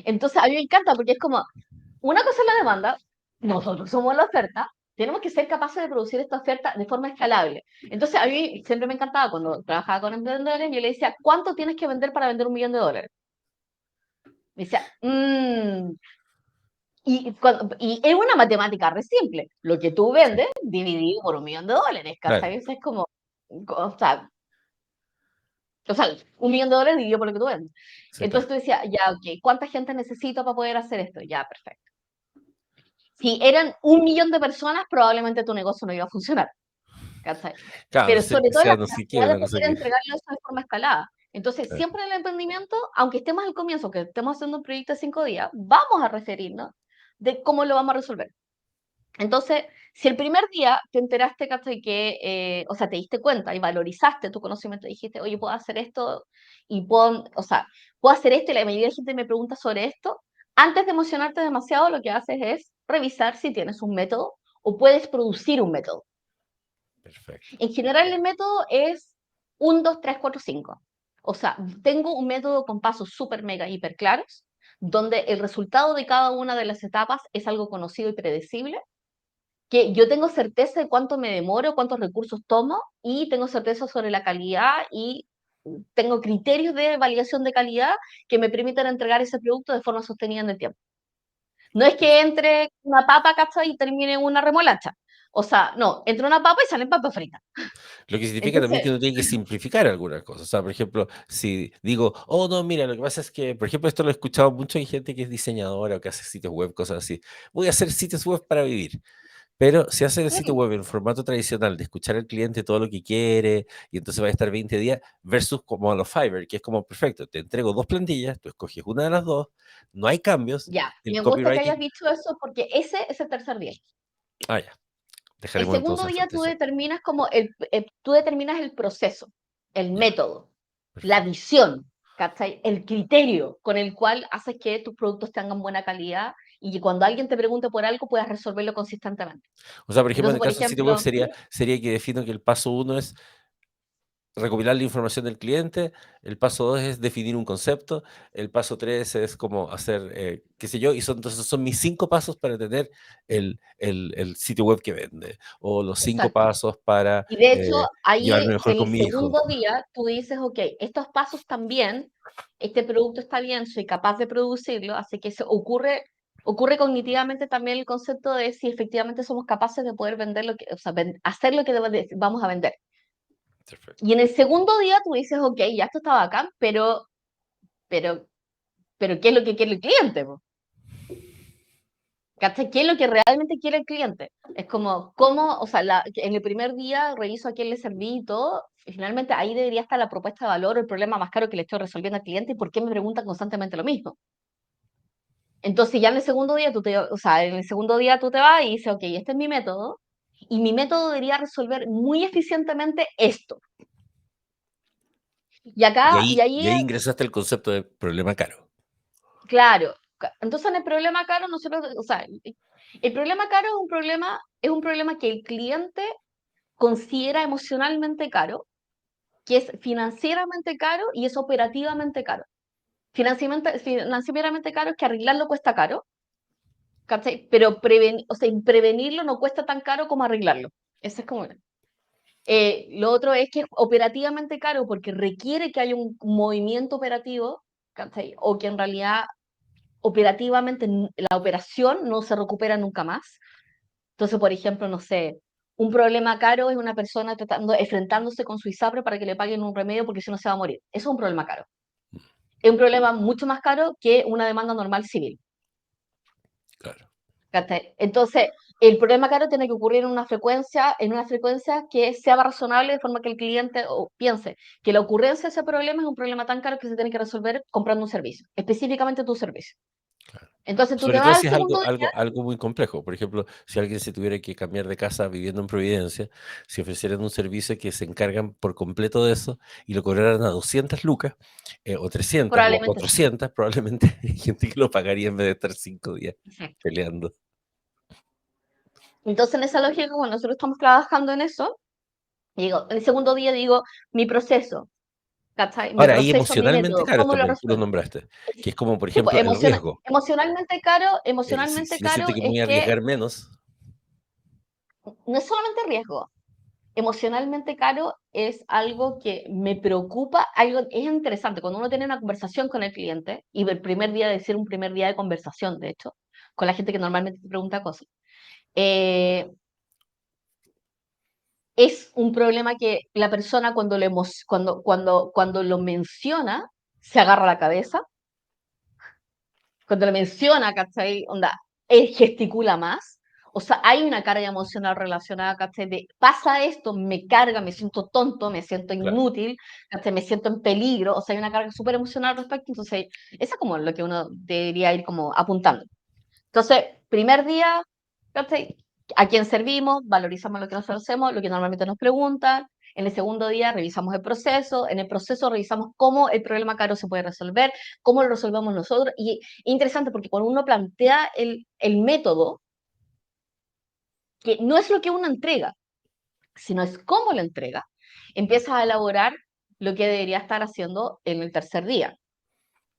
Speaker 3: Entonces, a mí me encanta porque es como, una cosa es la demanda, nosotros somos la oferta, tenemos que ser capaces de producir esta oferta de forma escalable. Entonces, a mí siempre me encantaba cuando trabajaba con emprendedores, yo le decía, ¿cuánto tienes que vender para vender $1.000.000? Me decía, y es una matemática re simple. Lo que tú
Speaker 2: Sí,
Speaker 3: vendes dividido por $1.000.000,
Speaker 2: claro.
Speaker 3: ¿cachai? Eso es como, o sea, $1.000.000 dividido por lo que tú vendes.
Speaker 2: Sí,
Speaker 3: Entonces
Speaker 2: claro.
Speaker 3: tú decías, ya, ok, ¿cuánta gente necesito para poder hacer esto? Ya, perfecto. Si eran 1 millón de personas, probablemente tu negocio no iba a funcionar, ¿cachai?
Speaker 2: Claro,
Speaker 3: Pero sobre
Speaker 2: que
Speaker 3: todo la
Speaker 2: sea no sé qué,
Speaker 3: capacidad de
Speaker 2: una cosa
Speaker 3: poder
Speaker 2: que...
Speaker 3: entregarlo eso de forma escalada. Entonces,
Speaker 2: Claro.
Speaker 3: siempre en el emprendimiento, aunque estemos al comienzo, que estemos haciendo un proyecto de 5 días, vamos a referirnos de cómo lo vamos a resolver. Entonces, si el primer día te enteraste, ¿cachai? O sea, te diste cuenta y valorizaste tu conocimiento, dijiste, oye, puedo hacer esto o sea, puedo hacer esto y la mayoría de gente me pregunta sobre esto, antes de emocionarte demasiado, lo que haces es revisar si tienes un método o puedes producir un método.
Speaker 2: Perfecto.
Speaker 3: En general, el método es 1, 2, 3, 4, 5. O sea, tengo un método con pasos súper, mega, hiper claros, donde el resultado de cada una de las etapas es algo conocido y predecible, que yo tengo certeza de cuánto me demoro, cuántos recursos tomo y tengo certeza sobre la calidad y tengo criterios de validación de calidad que me permiten entregar ese producto de forma sostenida en el tiempo. No es que entre una papa, ¿cachai? Y termine una remolacha. O sea, no, entre una papa y salen papas fritas.
Speaker 2: Lo que significa también que
Speaker 3: Entonces,
Speaker 2: uno tiene que simplificar algunas cosas. O sea, por ejemplo, si digo, oh, no, mira, lo que pasa es que, por ejemplo, esto lo he escuchado mucho en gente que es diseñadora o que hace sitios web, cosas así. Voy a hacer sitios web para vivir. Pero si haces el sitio
Speaker 3: mm,
Speaker 2: web en formato tradicional, de escuchar al cliente todo lo que quiere, y entonces va a estar 20 días, versus como a los Fiverr, que es como perfecto, te entrego 2 plantillas, tú escoges una de las dos, no hay cambios,
Speaker 3: ya,
Speaker 2: el
Speaker 3: me gusta que hayas
Speaker 2: copywriting,
Speaker 3: dicho eso porque ese es el tercer día.
Speaker 2: ya,
Speaker 3: El
Speaker 2: dejaremos
Speaker 3: segundo
Speaker 2: entonces el
Speaker 3: día
Speaker 2: frente eso.
Speaker 3: tú determinas el proceso, el
Speaker 2: Ya,
Speaker 3: método, la
Speaker 2: perfecto.
Speaker 3: visión, ¿cachai? El criterio con el cual haces que tus productos tengan buena calidad y que cuando alguien te pregunte por algo puedas resolverlo consistentemente.
Speaker 2: O sea, por ejemplo, en
Speaker 3: Entonces,
Speaker 2: el
Speaker 3: por
Speaker 2: caso del sitio web
Speaker 3: ejemplo,
Speaker 2: sería que defino que el paso 1 es recopilar la información del cliente, el paso 2 es definir un concepto, el paso 3 es como hacer, qué sé yo, y entonces son mis 5 pasos para tener el sitio web que vende, o los 5
Speaker 3: exacto.
Speaker 2: pasos para
Speaker 3: Y de hecho,
Speaker 2: llevarme
Speaker 3: ahí
Speaker 2: mejor
Speaker 3: en el
Speaker 2: con mi hijo.
Speaker 3: segundo día tú dices, ok, estos pasos también, este producto está bien, soy capaz de producirlo, así que ocurre cognitivamente también el concepto de si efectivamente somos capaces de poder vender lo que, o sea, hacer lo que vamos a vender.
Speaker 2: Perfecto.
Speaker 3: Y en el segundo día tú dices, ok, ya esto está bacán, pero, ¿qué es lo que quiere el cliente, po? ¿Cachai? ¿Qué es lo que realmente quiere el cliente? Es como, ¿cómo? O sea, en el primer día reviso a quién le serví y todo. Y finalmente ahí debería estar la propuesta de valor o el problema más caro que le estoy resolviendo al cliente y por qué me preguntan constantemente lo mismo. Entonces ya en el segundo día o sea, en el segundo día tú te vas y dices, ok, este es mi método y mi método debería resolver muy eficientemente esto. Y
Speaker 2: Y
Speaker 3: ahí,
Speaker 2: ahí ingresaste el concepto de problema caro.
Speaker 3: claro, entonces en el problema caro nosotros, o sea, el problema caro es un problema que el cliente considera emocionalmente caro, que es financieramente caro y es operativamente caro. Financieramente caro es que arreglarlo cuesta caro, ¿cachai? Pero o sea, prevenirlo no cuesta tan caro como arreglarlo. Eso es como una. Lo otro es que es operativamente caro porque requiere que haya un movimiento operativo, ¿cachai? O que en realidad operativamente la operación no se recupera nunca más. Entonces, por ejemplo, no sé, un problema caro es una persona enfrentándose con su ISAPRE para que le paguen un remedio porque si no se va a morir. Eso es un problema caro. Es un problema mucho más caro que una demanda normal civil.
Speaker 2: Claro.
Speaker 3: ¿Cachai? Entonces, el problema caro tiene que ocurrir en una frecuencia que sea razonable de forma que el cliente piense que la ocurrencia de ese problema es un problema tan caro que se tiene que resolver comprando un servicio, específicamente tu servicio.
Speaker 2: Claro.
Speaker 3: Entonces tú te
Speaker 2: Sobre todo
Speaker 3: vas al
Speaker 2: si es
Speaker 3: segundo día.
Speaker 2: algo muy complejo. Por ejemplo, si alguien se tuviera que cambiar de casa viviendo en Providencia, si ofrecieran un servicio que se encargan por completo de eso y lo cobraran a 200 lucas, o 300 o a
Speaker 3: Probablemente sí.
Speaker 2: 400, probablemente hay gente que lo pagaría en vez de estar 5 días
Speaker 3: Exacto.
Speaker 2: peleando.
Speaker 3: Entonces, en esa lógica, cuando nosotros estamos trabajando en eso, digo, el segundo día digo, mi proceso, ¿cachai? Mi
Speaker 2: Ahora, hay
Speaker 3: proceso, mi
Speaker 2: emocionalmente
Speaker 3: método,
Speaker 2: caros
Speaker 3: ¿cómo lo
Speaker 2: también, tú lo
Speaker 3: resuelvo?
Speaker 2: nombraste, que es como, por
Speaker 3: Sí, pues
Speaker 2: ejemplo, el riesgo.
Speaker 3: emocionalmente
Speaker 2: Si yo siento
Speaker 3: caro
Speaker 2: que me
Speaker 3: es
Speaker 2: voy a
Speaker 3: que
Speaker 2: arriesgar menos,
Speaker 3: no es solamente riesgo, emocionalmente caro es algo que me preocupa, algo, es interesante, cuando uno tiene una conversación con el cliente, y el primer día de ser un primer día de conversación, de hecho, con la gente que normalmente te pregunta cosas, eh, es un problema que la persona cuando lo menciona, se agarra la cabeza, cuando lo menciona, ¿cachai? Onda, él gesticula más, o sea, hay una carga emocional relacionada, ¿cachai? De, pasa esto, me carga, me siento tonto, me siento
Speaker 2: claro.
Speaker 3: inútil, ¿cachai? Me siento en peligro, o sea, hay una carga súper emocional al respecto, entonces, eso es como lo que uno debería ir como apuntando. Entonces, primer día, ¿cachai? ¿A quién servimos? Valorizamos lo que nosotros hacemos, lo que normalmente nos preguntan. En el segundo día revisamos el proceso, en el proceso revisamos cómo el problema caro se puede resolver, cómo lo resolvemos nosotros. Y interesante porque cuando uno plantea el método, que no es lo que uno entrega, sino es cómo lo entrega, empiezas a elaborar lo que debería estar haciendo en el tercer día,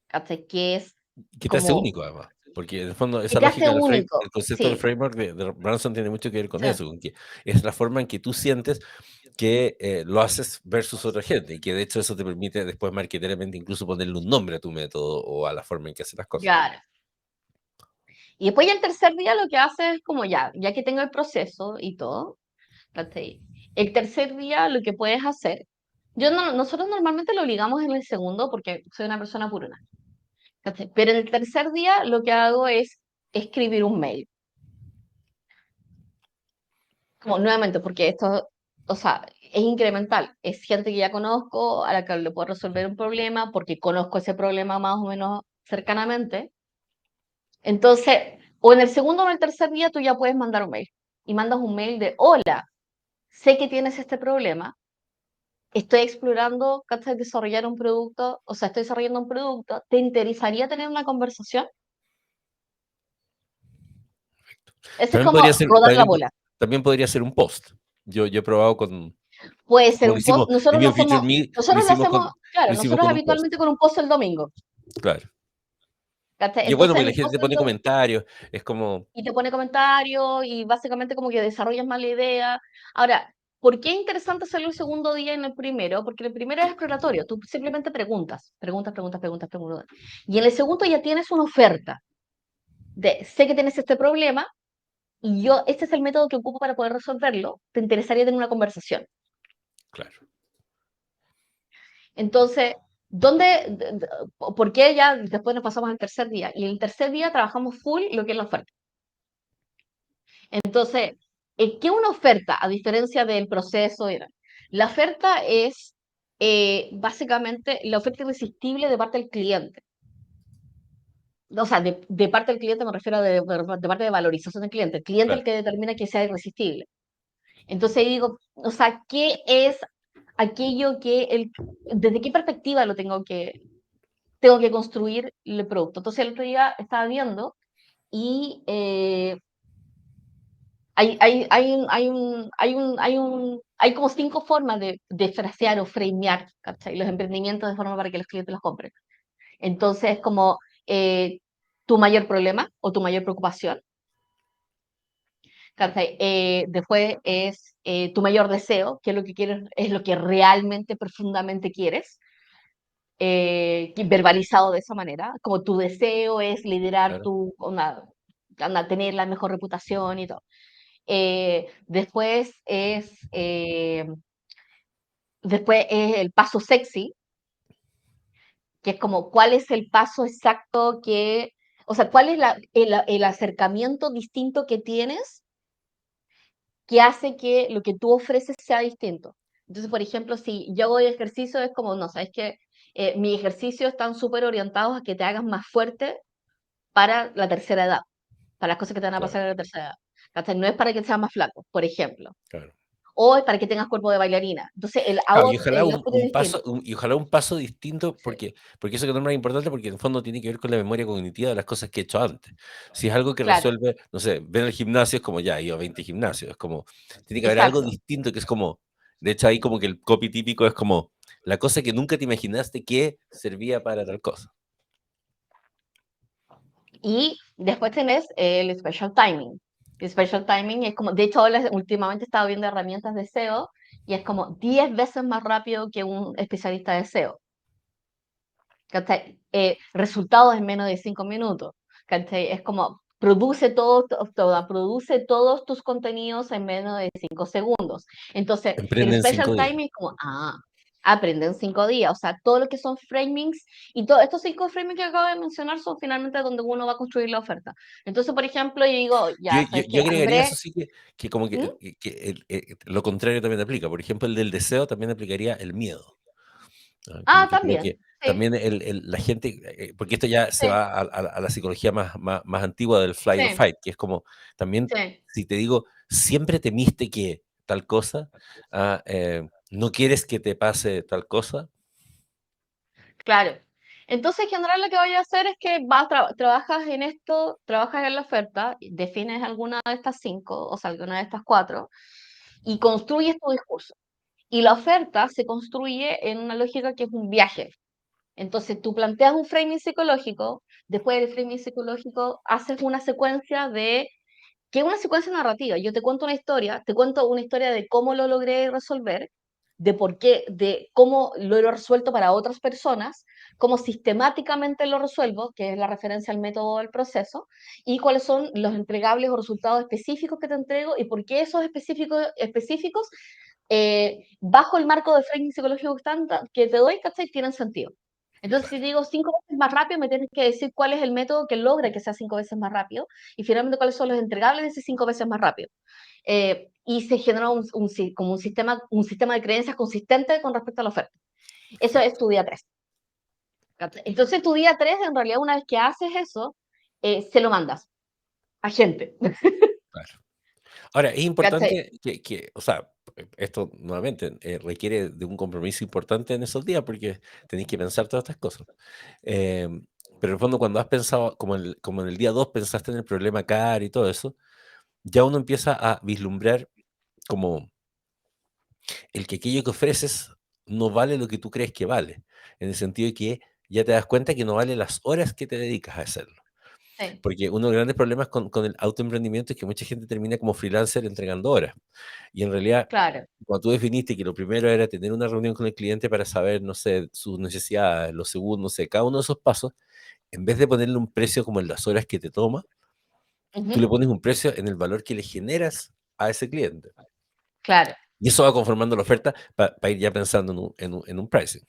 Speaker 3: ¿cachai? Que es
Speaker 2: Que te hace
Speaker 3: como,
Speaker 2: único además, porque en el fondo
Speaker 3: que
Speaker 2: esa
Speaker 3: te hace
Speaker 2: lógica
Speaker 3: único,
Speaker 2: el concepto del
Speaker 3: sí,
Speaker 2: framework de Branson tiene mucho que ver con
Speaker 3: sí.
Speaker 2: eso, con que es la forma en que tú sientes que lo haces versus otra gente y que de hecho eso te permite después marketeramente incluso ponerle un nombre a tu método o a la forma en que haces las cosas.
Speaker 3: Claro. Y después ya el tercer día lo que hace es como ya que tengo el proceso y todo, ¿cachai? El tercer día lo que puedes hacer, nosotros normalmente lo ligamos en el segundo porque soy una persona puruna, ¿cachai? Pero en el tercer día lo que hago es escribir un mail. Como nuevamente, porque esto, o sea, es incremental. Es gente que ya conozco, a la que le puedo resolver un problema, porque conozco ese problema más o menos cercanamente. Entonces, o en el segundo o en el tercer día tú ya puedes mandar un mail. Y mandas un mail de, hola, sé que tienes este problema, estoy explorando, ¿cachai? Desarrollar un producto, o sea, estoy desarrollando un producto, ¿te interesaría tener una conversación? Eso es
Speaker 2: También
Speaker 3: como
Speaker 2: podría ser,
Speaker 3: rodar la bola.
Speaker 2: también podría ser un post. Yo he probado
Speaker 3: Puede ser
Speaker 2: como lo
Speaker 3: un post.
Speaker 2: hicimos en New Future Me,
Speaker 3: Nosotros lo hacemos,
Speaker 2: lo
Speaker 3: claro,
Speaker 2: hicimos
Speaker 3: nosotros
Speaker 2: con un post,
Speaker 3: habitualmente con un post el domingo.
Speaker 2: claro.
Speaker 3: ¿Cachai?
Speaker 2: Y es bueno
Speaker 3: Entonces
Speaker 2: porque
Speaker 3: en
Speaker 2: la
Speaker 3: el
Speaker 2: gente
Speaker 3: post
Speaker 2: te pone comentarios, es como,
Speaker 3: y te pone comentarios y básicamente como que desarrollas más la idea. Ahora, ¿por qué es interesante hacerlo el segundo día en el primero? Porque el primero es exploratorio, tú simplemente preguntas. Y en el segundo ya tienes una oferta de, sé que tienes este problema y yo, este es el método que ocupo para poder resolverlo, te interesaría tener una conversación.
Speaker 2: claro,
Speaker 3: Entonces, ¿por qué ya después nos pasamos al tercer día? Y el tercer día trabajamos full lo que es la oferta. Entonces, ¿qué es una oferta? A diferencia del proceso, la oferta es básicamente la oferta irresistible de parte del cliente. O sea, de parte del cliente me refiero de parte de valorización del cliente. El cliente es el
Speaker 2: claro,
Speaker 3: que determina que sea irresistible. Entonces ahí digo, o sea, ¿qué es aquello desde qué perspectiva tengo que construir el producto? Entonces el otro día estaba viendo y hay como 5 formas de frasear o framear, ¿cachai? Los emprendimientos de forma para que los clientes los compren. Entonces, como eh, tu mayor problema o tu mayor preocupación, ¿cachai? Después es tu mayor deseo, que es lo que quieres, es lo que realmente profundamente quieres, verbalizado de esa manera, como tu deseo es liderar
Speaker 2: claro.
Speaker 3: tener la mejor reputación y todo. Después después es el paso sexy, que es como cuál es el paso exacto o sea, cuál es el acercamiento distinto que tienes que hace que lo que tú ofreces sea distinto. Entonces, por ejemplo, si yo hago ejercicio, es como, no, sabes que mis ejercicios están súper orientados a que te hagas más fuerte para la tercera edad, para las cosas que te van a
Speaker 2: Claro,
Speaker 3: pasar en la tercera edad. ¿Cachai? No es para que seas más flaco, por ejemplo.
Speaker 2: claro.
Speaker 3: O es para que tengas cuerpo de bailarina. Entonces,
Speaker 2: Claro, y ojalá
Speaker 3: el output es distinto.
Speaker 2: y ojalá un paso distinto,
Speaker 3: Sí,
Speaker 2: porque eso que no es importante, porque en el fondo tiene que ver con la memoria cognitiva de las cosas que he hecho antes. Si es algo que
Speaker 3: claro,
Speaker 2: resuelve, no sé, ver el gimnasio es como ya, he ido a 20 gimnasios, es como, tiene que haber algo
Speaker 3: exacto.
Speaker 2: distinto que es como, de hecho ahí como que el copy típico es como, la cosa que nunca te imaginaste que servía para tal cosa.
Speaker 3: Y después tenés el special timing. El special timing es como, de hecho, ahora últimamente he estado viendo herramientas de SEO y es como 10 veces más rápido que un especialista de SEO. ¿Cachai? Resultados en menos de 5 minutos. ¿Cachai? Es como, produce todos tus contenidos en menos de 5 segundos. Entonces, el
Speaker 2: Emprende en
Speaker 3: special
Speaker 2: 5 días.
Speaker 3: timing es como, aprende en 5 días. O sea, todo lo que son framings y todos estos 5 framings que acabo de mencionar son finalmente donde uno va a construir la oferta. Entonces, por ejemplo, yo digo, ya, ¿sabes
Speaker 2: Yo
Speaker 3: qué?
Speaker 2: agregaría
Speaker 3: Andrés,
Speaker 2: eso sí que como
Speaker 3: ¿Mm?
Speaker 2: que lo contrario también aplica. Por ejemplo, el del deseo también aplicaría el miedo. Como que creo
Speaker 3: También,
Speaker 2: que
Speaker 3: sí,
Speaker 2: también la gente, porque esto ya se
Speaker 3: sí,
Speaker 2: va a la psicología más antigua del flight or
Speaker 3: sí,
Speaker 2: fight, que es como también,
Speaker 3: sí.
Speaker 2: si te digo, siempre temiste que tal cosa, no quieres que te pase tal cosa,
Speaker 3: Claro. Entonces, en general, lo que voy a hacer es que trabajas en esto, trabajas en la oferta, defines alguna de estas 5, o sea, alguna de estas 4, y construyes tu discurso. Y la oferta se construye en una lógica que es un viaje. Entonces, tú planteas un framing psicológico, después del framing psicológico haces una secuencia que es una secuencia narrativa. Yo te cuento una historia de cómo lo logré resolver, de por qué, de cómo lo he resuelto para otras personas, cómo sistemáticamente lo resuelvo, que es la referencia al método del proceso, y cuáles son los entregables o resultados específicos que te entrego y por qué esos específicos bajo el marco de framing psicológico que te doy, ¿cachai? Tienen sentido. Entonces, si
Speaker 2: claro.
Speaker 3: digo 5 veces más rápido, me tienes que decir cuál es el método que logra que sea 5 veces más rápido y finalmente cuáles son los entregables de ese 5 veces más rápido. Y se genera como un sistema de creencias consistente con respecto a la oferta. Eso es tu día 3. Entonces, tu día 3, en realidad, una vez que haces eso, se lo mandas a gente.
Speaker 2: Claro. Ahora, es
Speaker 3: ¿Cachai?
Speaker 2: importante o sea, esto nuevamente requiere de un compromiso importante en esos días porque tenéis que pensar todas estas cosas. Pero en el fondo, cuando has pensado, como en el día 2 pensaste en el problema CAR y todo eso, ya uno empieza a vislumbrar como el que aquello que ofreces no vale lo que tú crees que vale, en el sentido de que ya te das cuenta que no vale las horas que te dedicas a hacerlo.
Speaker 3: Sí,
Speaker 2: Porque uno de los grandes problemas con el autoemprendimiento es que mucha gente termina como freelancer entregando horas. Y en realidad,
Speaker 3: claro.
Speaker 2: cuando tú definiste que lo primero era tener una reunión con el cliente para saber, no sé, sus necesidades, lo segundo, no sé, cada uno de esos pasos, en vez de ponerle un precio como en las horas que te toma, tú le
Speaker 3: Ujú,
Speaker 2: pones un precio en el valor que le generas a ese cliente.
Speaker 3: claro.
Speaker 2: Y eso va conformando la oferta para ir ya pensando en un pricing.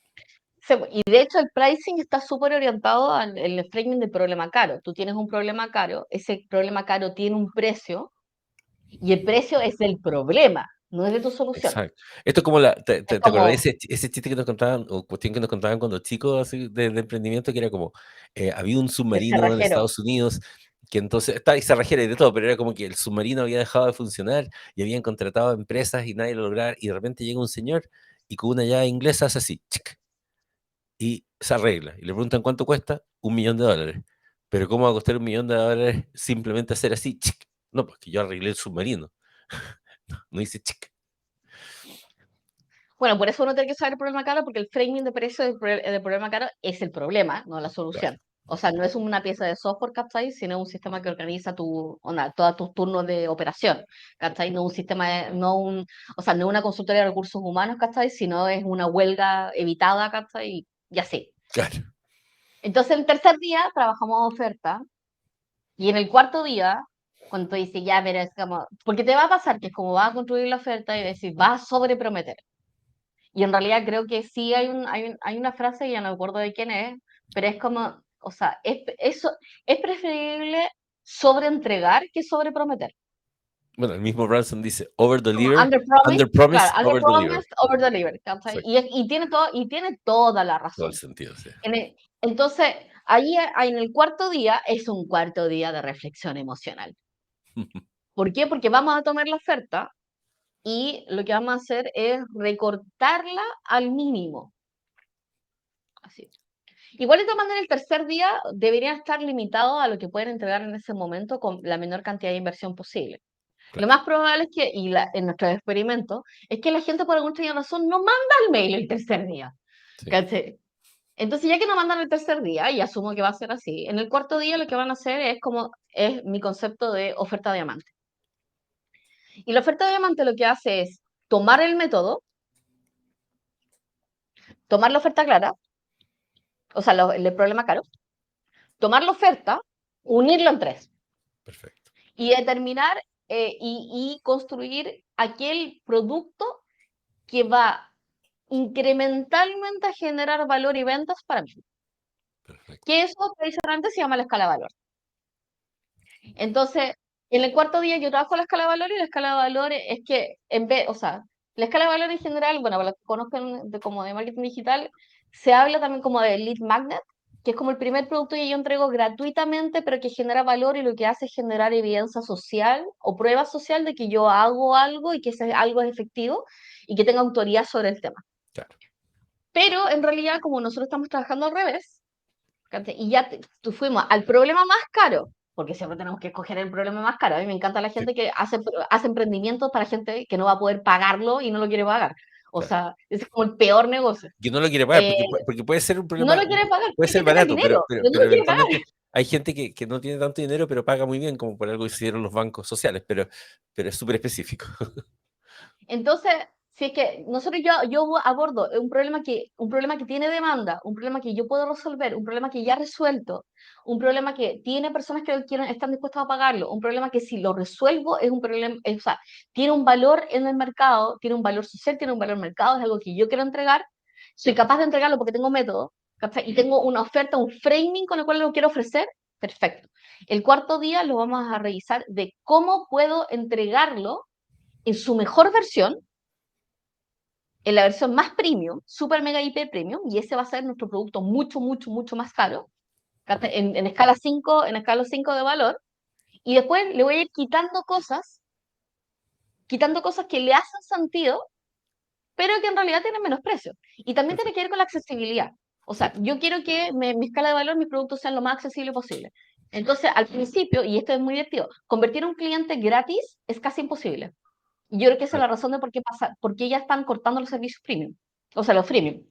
Speaker 3: Y de hecho el pricing está súper orientado al el framing del problema caro. Tú tienes un problema caro, ese problema caro tiene un precio y el precio es del problema, no es de tu solución.
Speaker 2: Exacto. Esto es como ¿te,
Speaker 3: Es
Speaker 2: te acordás
Speaker 3: como
Speaker 2: ese chiste que nos contaban, o cuestión que nos contaban cuando chicos así, de emprendimiento, que era como, había un
Speaker 3: el
Speaker 2: submarino en
Speaker 3: cerrajero.
Speaker 2: Estados Unidos, que entonces, está y cerrajera y de todo, pero era como que el submarino había dejado de funcionar y habían contratado a empresas y nadie lo lograba, y de repente llega un señor y con una llave inglesa hace así, chic, y se arregla. Y le preguntan cuánto cuesta, $1.000.000. Pero ¿cómo va a costar $1.000.000 simplemente hacer así, chic? No, porque yo arreglé el submarino. No dice chic.
Speaker 3: Bueno, por eso uno tiene que saber el problema caro, porque el framing de precio del problema caro es el problema, no la
Speaker 2: Claro,
Speaker 3: solución. O sea, no es una pieza de software, ¿cachai? Sino un sistema que organiza todos tus turnos de operación, ¿cachai? No un sistema, o sea, no una consultoría de recursos humanos, ¿cachai? Sino es una huelga evitada, ¿cachai? Y así.
Speaker 2: claro.
Speaker 3: Entonces, el tercer día trabajamos oferta y en el cuarto día, cuando tú dices, ya, pero es como, porque te va a pasar que es como vas a construir la oferta y decir, vas a sobreprometer. Y en realidad creo que sí hay una frase, ya no me acuerdo de quién es, pero es como, o sea, es preferible sobreentregar que sobreprometer.
Speaker 2: Bueno, el mismo Branson dice, over
Speaker 3: Como
Speaker 2: deliver,
Speaker 3: under promise,
Speaker 2: under promise,
Speaker 3: claro, under
Speaker 2: over deliver.
Speaker 3: promise, over deliver, ¿cachai?
Speaker 2: Exacto.
Speaker 3: Y tiene y tiene toda la
Speaker 2: Todo el
Speaker 3: razón.
Speaker 2: sentido, sí.
Speaker 3: Entonces, ahí en el cuarto día es un cuarto día de reflexión emocional. ¿Por qué? Porque vamos a tomar la oferta y lo que vamos a hacer es recortarla al mínimo. Así. Igual de todas maneras, el tercer día debería estar limitado a lo que pueden entregar en ese momento con la menor cantidad de inversión posible. Lo
Speaker 2: Claro,
Speaker 3: más probable es que, en nuestros experimentos, es que la gente por alguna extraña razón no manda el mail el tercer día.
Speaker 2: sí,
Speaker 3: ¿Cachai? Entonces, ya que no mandan el tercer día, y asumo que va a ser así, en el cuarto día lo que van a hacer es como es mi concepto de oferta diamante. Y la oferta diamante lo que hace es tomar el método, tomar la oferta clara, o sea, el problema caro, tomar la oferta, unirlo en tres
Speaker 2: perfecto.
Speaker 3: y determinar y construir aquel producto que va incrementalmente a generar valor y ventas para mí.
Speaker 2: Perfecto.
Speaker 3: Que eso tradicionalmente se llama la escala de valor. Entonces, en el cuarto día yo trabajo la escala de valor y la escala de valor es que en vez, o sea, la escala de valor en general, bueno, para los que conozcan como de marketing digital, se habla también como de lead magnet, que es como el primer producto que yo entrego gratuitamente, pero que genera valor y lo que hace es generar evidencia social o prueba social de que yo hago algo y que ese algo es efectivo y que tenga autoridad sobre el tema.
Speaker 2: Claro.
Speaker 3: Pero en realidad, como nosotros estamos trabajando al revés, ¿cachai? Y ya fuimos al problema más caro, porque siempre tenemos que escoger el problema más caro. A mí me encanta la
Speaker 2: Sí,
Speaker 3: gente que hace emprendimientos para gente que no va a poder pagarlo y no lo quiere pagar. O
Speaker 2: claro.
Speaker 3: sea, ese es como el peor negocio.
Speaker 2: Que no lo quiere pagar,
Speaker 3: Eh,
Speaker 2: porque puede ser un
Speaker 3: no
Speaker 2: problema,
Speaker 3: lo quiere pagar,
Speaker 2: puede
Speaker 3: tiene
Speaker 2: ser
Speaker 3: que tener
Speaker 2: barato, pero,
Speaker 3: dinero,
Speaker 2: pero,
Speaker 3: pero no
Speaker 2: pero
Speaker 3: lo quiere pagar.
Speaker 2: eventualmente hay gente que no tiene tanto dinero, pero paga muy bien, como por algo hicieron los bancos sociales, pero es súper específico.
Speaker 3: Entonces, si es que yo abordo un problema que tiene demanda, un problema que yo puedo resolver, un problema que ya he resuelto, un problema que tiene personas que están dispuestas a pagarlo, un problema que si lo resuelvo es un problema, o sea, tiene un valor en el mercado, tiene un valor social, tiene un valor en el mercado, es algo que yo quiero entregar, soy capaz de entregarlo porque tengo método, ¿cachai? Y tengo una oferta, un framing con el cual lo quiero ofrecer, perfecto. El cuarto día lo vamos a revisar de cómo puedo entregarlo en su mejor versión, en la versión más premium, super mega hiper premium, y ese va a ser nuestro producto mucho, mucho, mucho más caro, en escala 5 en escala 5 de valor, y después le voy a ir quitando cosas que le hacen sentido, pero que en realidad tienen menos precio. Y también tiene
Speaker 2: Perfecto.
Speaker 3: que ver con la accesibilidad. O
Speaker 2: Sí,
Speaker 3: sea, yo quiero que mi escala de valor, mis productos sean lo más accesible posible. Entonces, al principio, y esto es muy divertido, convertir a un cliente gratis es casi imposible. Y yo creo que esa es la razón de por qué ya están cortando los servicios premium. O sea, los freemium.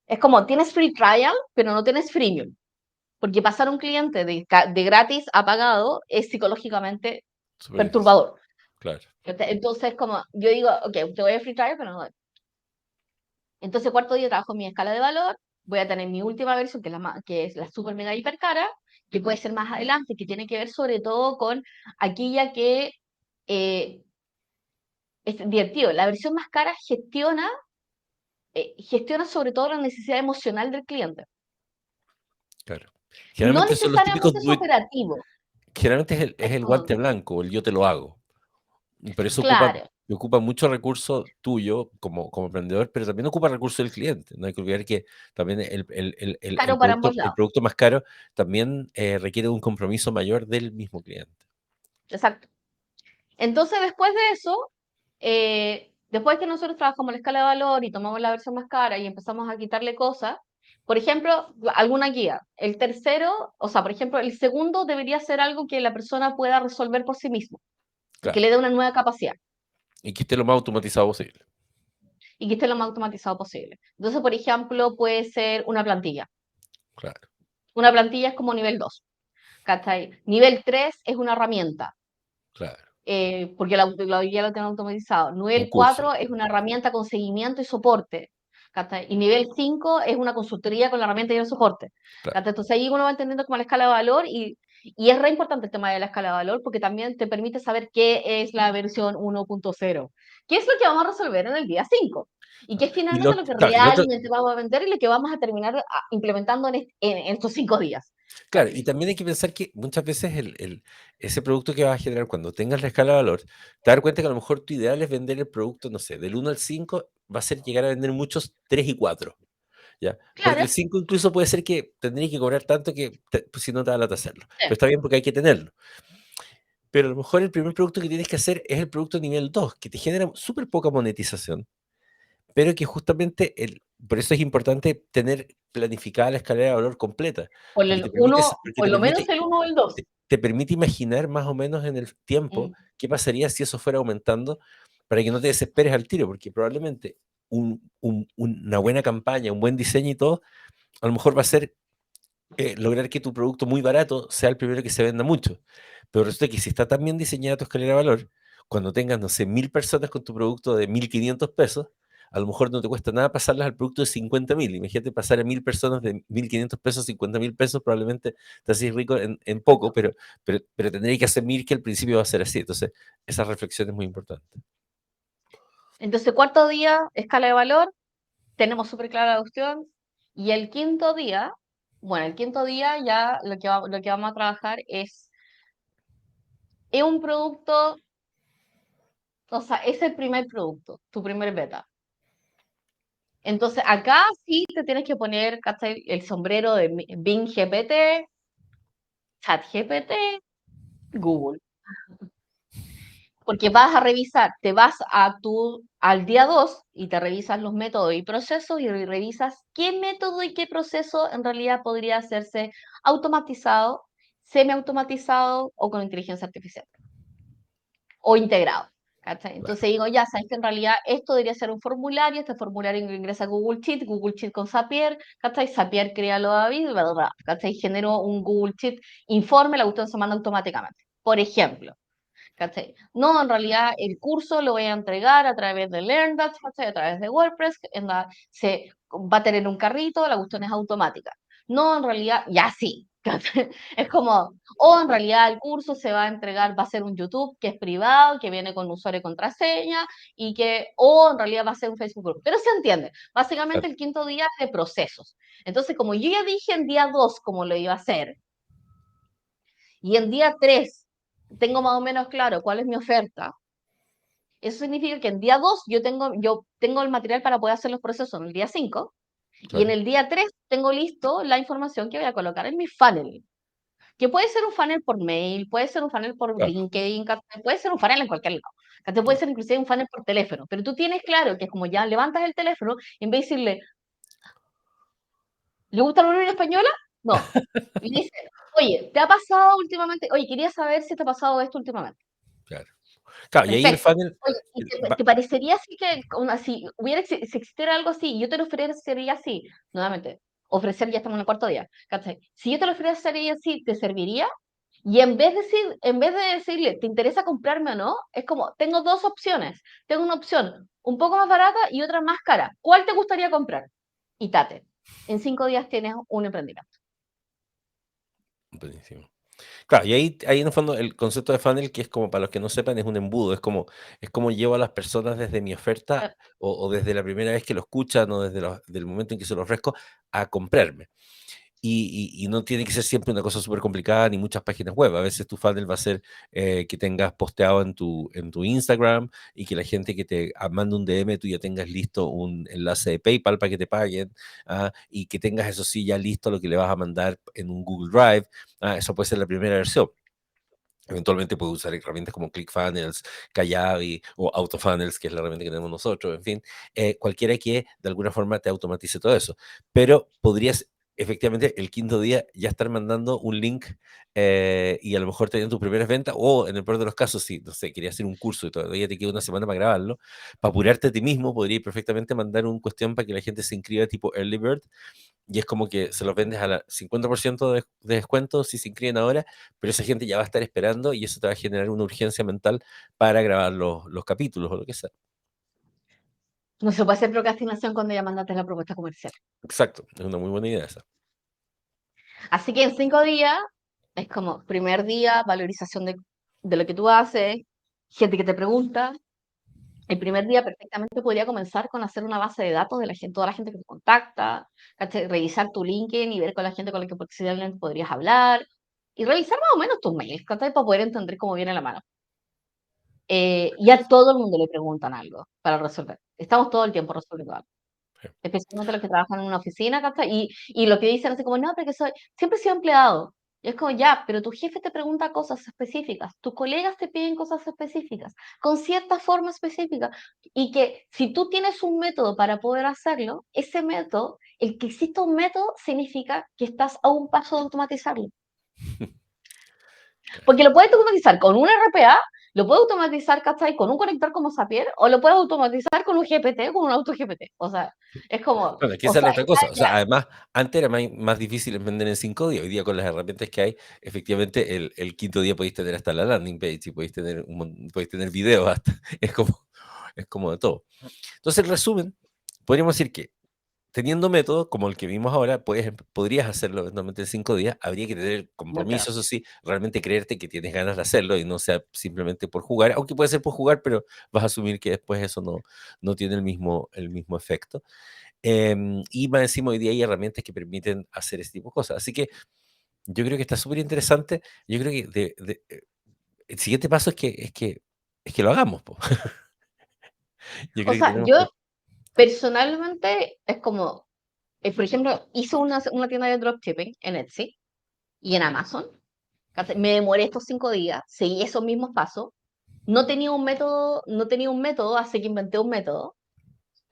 Speaker 3: Es como, tienes free trial, pero no tienes freemium. Porque pasar un cliente de gratis a pagado es psicológicamente
Speaker 2: Súper difícil.
Speaker 3: perturbador.
Speaker 2: Claro.
Speaker 3: Entonces, como yo digo, ok, te voy a free trial, pero no doy. Entonces, cuarto día trabajo mi escala de valor, voy a tener mi última versión, que es la super mega hiper cara, que puede ser más adelante, que tiene que ver sobre todo con aquella que eh, es divertido. La versión más cara gestiona sobre todo la necesidad emocional del cliente.
Speaker 2: Claro.
Speaker 3: No
Speaker 2: Generalmente son los típicos
Speaker 3: necesariamente su operativo.
Speaker 2: generalmente es
Speaker 3: Es
Speaker 2: el
Speaker 3: como,
Speaker 2: guante blanco, el yo te lo hago. Pero eso
Speaker 3: claro,
Speaker 2: ocupa mucho recurso tuyo como emprendedor, pero también ocupa recursos del cliente. No hay que olvidar que también
Speaker 3: es caro para ambos
Speaker 2: el
Speaker 3: lados.
Speaker 2: producto más caro también requiere un compromiso mayor del mismo cliente.
Speaker 3: Exacto. Entonces, después de eso, después que nosotros trabajamos la escala de valor y tomamos la versión más cara y empezamos a quitarle cosas, por ejemplo, alguna guía. El tercero, o sea, por ejemplo, el segundo debería ser algo que la persona pueda resolver por sí mismo, que
Speaker 2: Claro.
Speaker 3: le dé una nueva capacidad
Speaker 2: Y que esté lo más automatizado posible.
Speaker 3: y que esté lo más automatizado posible. Entonces, por ejemplo, puede ser una plantilla.
Speaker 2: Claro,
Speaker 3: Una plantilla es como nivel 2. ¿Cachai? Nivel 3 es una herramienta.
Speaker 2: claro.
Speaker 3: Porque ya lo tengo automatizado.
Speaker 2: Un
Speaker 3: Nivel
Speaker 2: curso.
Speaker 3: 4 es una herramienta con seguimiento y soporte. ¿Cachai? Y nivel 5 es una consultoría con la herramienta y el soporte.
Speaker 2: Claro.
Speaker 3: ¿Cachai? Entonces ahí uno va entendiendo como la escala de valor y es re importante el tema de la escala de valor porque también te permite saber qué es la versión 1.0. ¿Qué es lo que vamos a resolver en el día 5? Y qué es finalmente lo que
Speaker 2: Claro, y lo otro,
Speaker 3: realmente vamos a vender y lo que vamos a terminar implementando en estos 5 días.
Speaker 2: claro, y también hay que pensar que muchas veces ese producto que vas a generar cuando tengas la escala de valor, te dar cuenta que a lo mejor tu ideal es vender el producto, no sé, del 1 al 5 va a ser llegar a vender muchos 3 y 4, ¿ya? Porque
Speaker 3: Claro,
Speaker 2: el 5 incluso puede ser que tendrías que cobrar tanto que pues, si no te da lata hacerlo. Pero
Speaker 3: sí,
Speaker 2: está bien porque hay que tenerlo. Pero a lo mejor el primer producto que tienes que hacer es el producto nivel 2 que te genera súper poca monetización, pero que justamente, por eso es importante tener planificada la escalera de valor completa,
Speaker 3: por
Speaker 2: porque
Speaker 3: el uno, por lo menos el 1 o el 2.
Speaker 2: te permite imaginar más o menos en el tiempo qué pasaría si eso fuera aumentando para que no te desesperes al tiro, porque probablemente una buena campaña, un buen diseño y todo, a lo mejor va a ser lograr que tu producto muy barato sea el primero que se venda mucho. Pero resulta que si está tan bien diseñada tu escalera de valor, cuando tengas, no sé, 1000 personas con tu producto de 1500 pesos, a lo mejor no te cuesta nada pasarlas al producto de 50.000. Imagínate pasar a 1000 personas de 1500 pesos, 50.000 pesos, probablemente te haces rico en poco, pero tendréis que asumir que al principio va a ser así. Entonces, esa reflexión es muy importante.
Speaker 3: Entonces, cuarto día, escala de valor, tenemos súper clara la cuestión. Y el quinto día, bueno, el quinto día ya lo que vamos a trabajar es un producto, o sea, es el primer producto, tu primer beta. Entonces, acá sí te tienes que poner, ¿cachai? El sombrero de Bing GPT, Chat GPT, Google. Porque vas a revisar, te vas al día 2 y te revisas los métodos y procesos y revisas qué método y qué proceso en realidad podría hacerse automatizado, semiautomatizado o con inteligencia artificial o integrado. ¿Cachai?
Speaker 2: Claro,
Speaker 3: Entonces digo, ya sabes que en realidad esto debería ser un formulario, este formulario ingresa a Google Sheet con Zapier, ¿cachai? Zapier crea lo David, bla, bla, bla, ¿cachai? Genero un Google Sheet informe, la cuestión se manda automáticamente. Por ejemplo, ¿cachai? No, en realidad el curso lo voy a entregar a través de LearnDash, ¿cachai? A través de WordPress, se va a tener un carrito, la cuestión es automática. No, en realidad, ya sí. ¿Cachai? Es como, o en realidad el curso se va a entregar, va a ser un YouTube que es privado, que viene con usuario y contraseña, o en realidad va a ser un Facebook Group. Pero se entiende. Básicamente
Speaker 2: claro.
Speaker 3: el quinto día es de procesos. Entonces, como yo ya dije en día 2 cómo lo iba a hacer, y en día 3 tengo más o menos claro cuál es mi oferta. Eso significa que en día 2 yo tengo el material para poder hacer los procesos en el día 5 y en
Speaker 2: Claro.
Speaker 3: el día 3 tengo listo la información que voy a colocar en mi funnel. Que puede ser un funnel por mail, puede ser un funnel por
Speaker 2: Claro,
Speaker 3: LinkedIn, puede ser un funnel en cualquier lado. Puede
Speaker 2: claro.
Speaker 3: ser inclusive un funnel por teléfono, pero tú tienes claro que es como ya levantas el teléfono y en vez de decirle, ¿le gusta la Unión Española? No. Y dice, oye, ¿te ha pasado últimamente? Oye, quería saber si te ha pasado esto últimamente.
Speaker 2: Claro. Claro, y ahí el
Speaker 3: Perfecto.
Speaker 2: funnel
Speaker 3: Oye, ¿y
Speaker 2: va
Speaker 3: te parecería así que si hubiera si existiera algo así, yo te lo ofrecería así, nuevamente, ofrecer, ya estamos en el cuarto día, ¿cachai? Si yo te lo ofrecería así, ¿te serviría? Y en vez de decirle, ¿te interesa comprarme o no? Es como, tengo dos opciones. Tengo una opción un poco más barata y otra más cara. ¿Cuál te gustaría comprar? Y tate, en 5 días tienes un emprendimiento.
Speaker 2: buenísimo. Claro, y ahí en el fondo el concepto de funnel, que es como para los que no sepan, es un embudo, es como llevo a las personas desde mi oferta o desde la primera vez que lo escuchan o desde del momento en que se lo ofrezco a comprarme. Y no tiene que ser siempre una cosa súper complicada ni muchas páginas web. A veces tu funnel va a ser que tengas posteado en tu Instagram y que la gente que te mande un DM tú ya tengas listo un enlace de PayPal para que te paguen, y que tengas eso sí ya listo lo que le vas a mandar en un Google Drive. Eso puede ser la primera versión. Eventualmente puedes usar herramientas como ClickFunnels, Kajabi o AutoFunnels, que es la herramienta que tenemos nosotros, en fin, cualquiera que de alguna forma te automatice todo eso. Pero podrías efectivamente el quinto día ya estar mandando un link y a lo mejor tener tus primeras ventas o en el peor de los casos, si, no sé, querías hacer un curso y todavía te queda una semana para grabarlo, para apurarte a ti mismo, podrías perfectamente mandar un cuestión para que la gente se inscriba tipo Early Bird y es como que se los vendes a la 50% de descuento si se inscriben ahora, pero esa gente ya va a estar esperando y eso te va a generar una urgencia mental para grabar los capítulos o lo que sea.
Speaker 3: No se puede hacer procrastinación cuando ya mandaste la propuesta comercial.
Speaker 2: Exacto, es una muy buena idea esa.
Speaker 3: Así que en 5 días es como primer día, valorización de lo que tú haces, gente que te pregunta. El primer día perfectamente podría comenzar con hacer una base de datos de la gente, toda la gente que te contacta, ¿cachai? Revisar tu LinkedIn y ver con la gente con la que posiblemente podrías hablar y revisar más o menos tus mails, ¿cachai? Para poder entender cómo viene la mano. Y a todo el mundo le preguntan algo para resolver. Estamos todo el tiempo resolviendo algo.
Speaker 2: Sí.
Speaker 3: Especialmente los que trabajan en una oficina, ¿cachai? Y lo que dicen así como, no, porque siempre he sido empleado. Y es como, ya, pero tu jefe te pregunta cosas específicas, tus colegas te piden cosas específicas, con cierta forma específica, y que si tú tienes un método para poder hacerlo, ese método, el que exista un método, significa que estás a un paso de automatizarlo. Porque lo puedes automatizar con un RPA, lo puedes automatizar, ¿cachai? Con un conector como Zapier, o lo puedes automatizar con un GPT, con un auto GPT. O sea, es como,
Speaker 2: Bueno, es que
Speaker 3: o
Speaker 2: esa es
Speaker 3: sea,
Speaker 2: la otra
Speaker 3: está
Speaker 2: cosa. O sea,
Speaker 3: ya.
Speaker 2: además, antes era más difícil vender en 5 días. Hoy día con las herramientas que hay, efectivamente, el quinto día podéis tener hasta la landing page y podéis tener videos hasta. Es como de todo. Entonces, el resumen, podríamos decir que teniendo métodos como el que vimos ahora, podrías hacerlo eventualmente en 5 días. Habría que tener
Speaker 3: Mucho.
Speaker 2: compromiso, eso sí, realmente creerte que tienes ganas de hacerlo y no sea simplemente por jugar, aunque puede ser por jugar, pero vas a asumir que después eso no tiene el mismo efecto. Y más encima hoy día hay herramientas que permiten hacer ese tipo de cosas. Así que yo creo que está súper interesante. Yo creo que el siguiente paso es que lo hagamos, po. Yo
Speaker 3: O
Speaker 2: creo que
Speaker 3: sea,
Speaker 2: tenemos
Speaker 3: yo
Speaker 2: que.
Speaker 3: personalmente es como, por ejemplo, hice una tienda de dropshipping en Etsy y en Amazon. ¿Cachai? Me demoré estos 5 días, seguí esos mismos pasos. No tenía un método, así que inventé un método.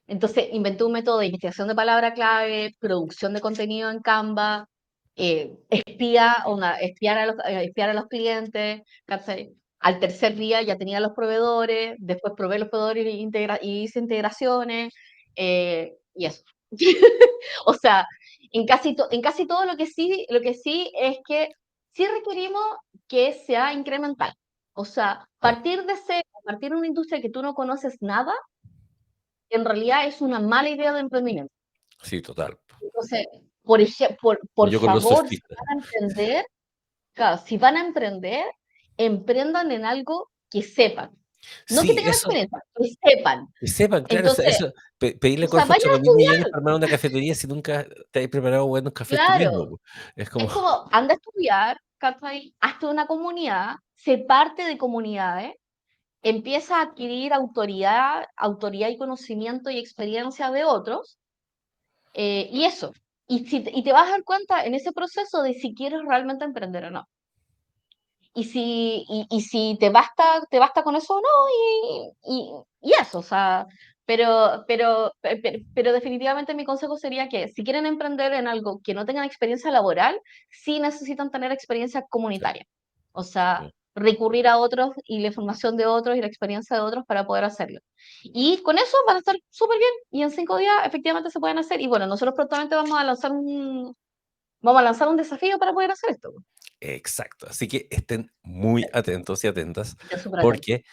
Speaker 3: Entonces, inventé un método de investigación de palabra clave, producción de contenido en Canva, espiar a los clientes, ¿cachai? Al tercer día ya tenía los proveedores, después probé los proveedores y hice integraciones, y eso. O sea, en casi todo lo que sí es que sí requerimos que sea incremental. O sea,
Speaker 2: Claro,
Speaker 3: partir de cero, partir de una industria que tú no conoces nada, en realidad es una mala idea de emprendimiento.
Speaker 2: sí, total.
Speaker 3: Entonces, por
Speaker 2: Yo con los
Speaker 3: favor, si
Speaker 2: surfistas.
Speaker 3: van a emprender, claro, si van a emprender, emprendan en algo que sepan. No que
Speaker 2: Sí,
Speaker 3: tengan
Speaker 2: eso.
Speaker 3: experiencia, que sepan.
Speaker 2: Que sepan, claro,
Speaker 3: Entonces,
Speaker 2: pedirle
Speaker 3: o
Speaker 2: a
Speaker 3: sea,
Speaker 2: Corfo
Speaker 3: vayan a
Speaker 2: 8.000 millones
Speaker 3: estudiar,
Speaker 2: para armar una cafetería si nunca te has preparado buenos cafés tú mismo,
Speaker 3: claro.
Speaker 2: po. Es como,
Speaker 3: Es como, anda a estudiar, ¿cachai? Hazte una comunidad, sé parte de comunidades, empieza a adquirir autoridad y conocimiento y experiencia de otros, y eso. Y te vas a dar cuenta en ese proceso de si quieres realmente emprender o no. Y si te basta con eso o no, y eso, o sea, Pero definitivamente mi consejo sería que si quieren emprender en algo que no tengan experiencia laboral, sí necesitan tener experiencia comunitaria. O sea,
Speaker 2: Sí.
Speaker 3: recurrir a otros y la información de otros y la experiencia de otros para poder hacerlo. Y con eso van a estar súper bien y en 5 días efectivamente se pueden hacer. Y bueno, nosotros prontamente vamos a lanzar un desafío para poder hacer esto.
Speaker 2: Exacto. Así que estén muy atentos y atentas,
Speaker 3: Ya súper atento.
Speaker 2: porque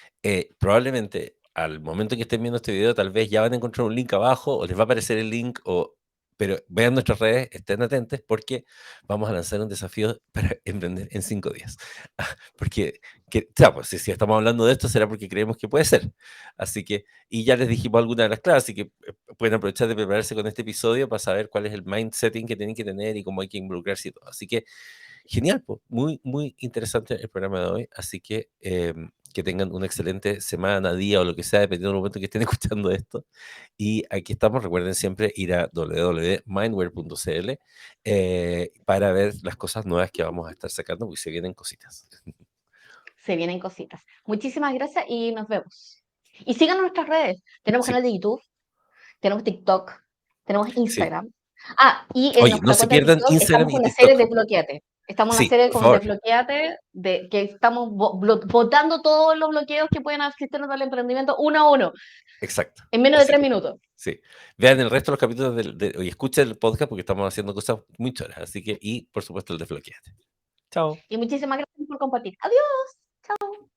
Speaker 2: probablemente al momento que estén viendo este video, tal vez ya van a encontrar un link abajo o les va a aparecer el link, pero vean nuestras redes, estén atentos porque vamos a lanzar un desafío para emprender en 5 días. Porque, pues, si estamos hablando de esto, será porque creemos que puede ser. Así que, y ya les dijimos algunas de las clases, así que pueden aprovechar de prepararse con este episodio para saber cuál es el mindsetting que tienen que tener y cómo hay que involucrarse y todo. Así que, genial, po. Muy, muy interesante el programa de hoy, así que tengan una excelente semana, día o lo que sea, dependiendo del momento que estén escuchando esto. Y aquí estamos, recuerden siempre ir a www.mindware.cl para ver las cosas nuevas que vamos a estar sacando, porque se vienen cositas.
Speaker 3: Se vienen cositas. Muchísimas gracias y nos vemos. Y sigan nuestras redes. Tenemos
Speaker 2: Sí,
Speaker 3: canal de YouTube, tenemos TikTok, tenemos
Speaker 2: sí.
Speaker 3: Instagram. Ah, y en
Speaker 2: Oye, no
Speaker 3: nuestra
Speaker 2: se
Speaker 3: cuenta de
Speaker 2: pierdan
Speaker 3: TikTok
Speaker 2: Instagram
Speaker 3: estamos
Speaker 2: y
Speaker 3: con una serie
Speaker 2: TikTok.
Speaker 3: de Desbloqueate. Estamos en una
Speaker 2: Sí,
Speaker 3: serie
Speaker 2: por
Speaker 3: con
Speaker 2: favor.
Speaker 3: Desbloqueate, de que estamos votando todos los bloqueos que pueden existir en el emprendimiento uno a uno,
Speaker 2: Exacto.
Speaker 3: en menos de
Speaker 2: Así
Speaker 3: 3
Speaker 2: que
Speaker 3: minutos.
Speaker 2: sí. Vean el resto de los capítulos y escuchen el podcast porque estamos haciendo cosas muy choras. Así que, y por supuesto, el desbloqueate. Chao.
Speaker 3: Y muchísimas gracias por compartir. Adiós. Chao.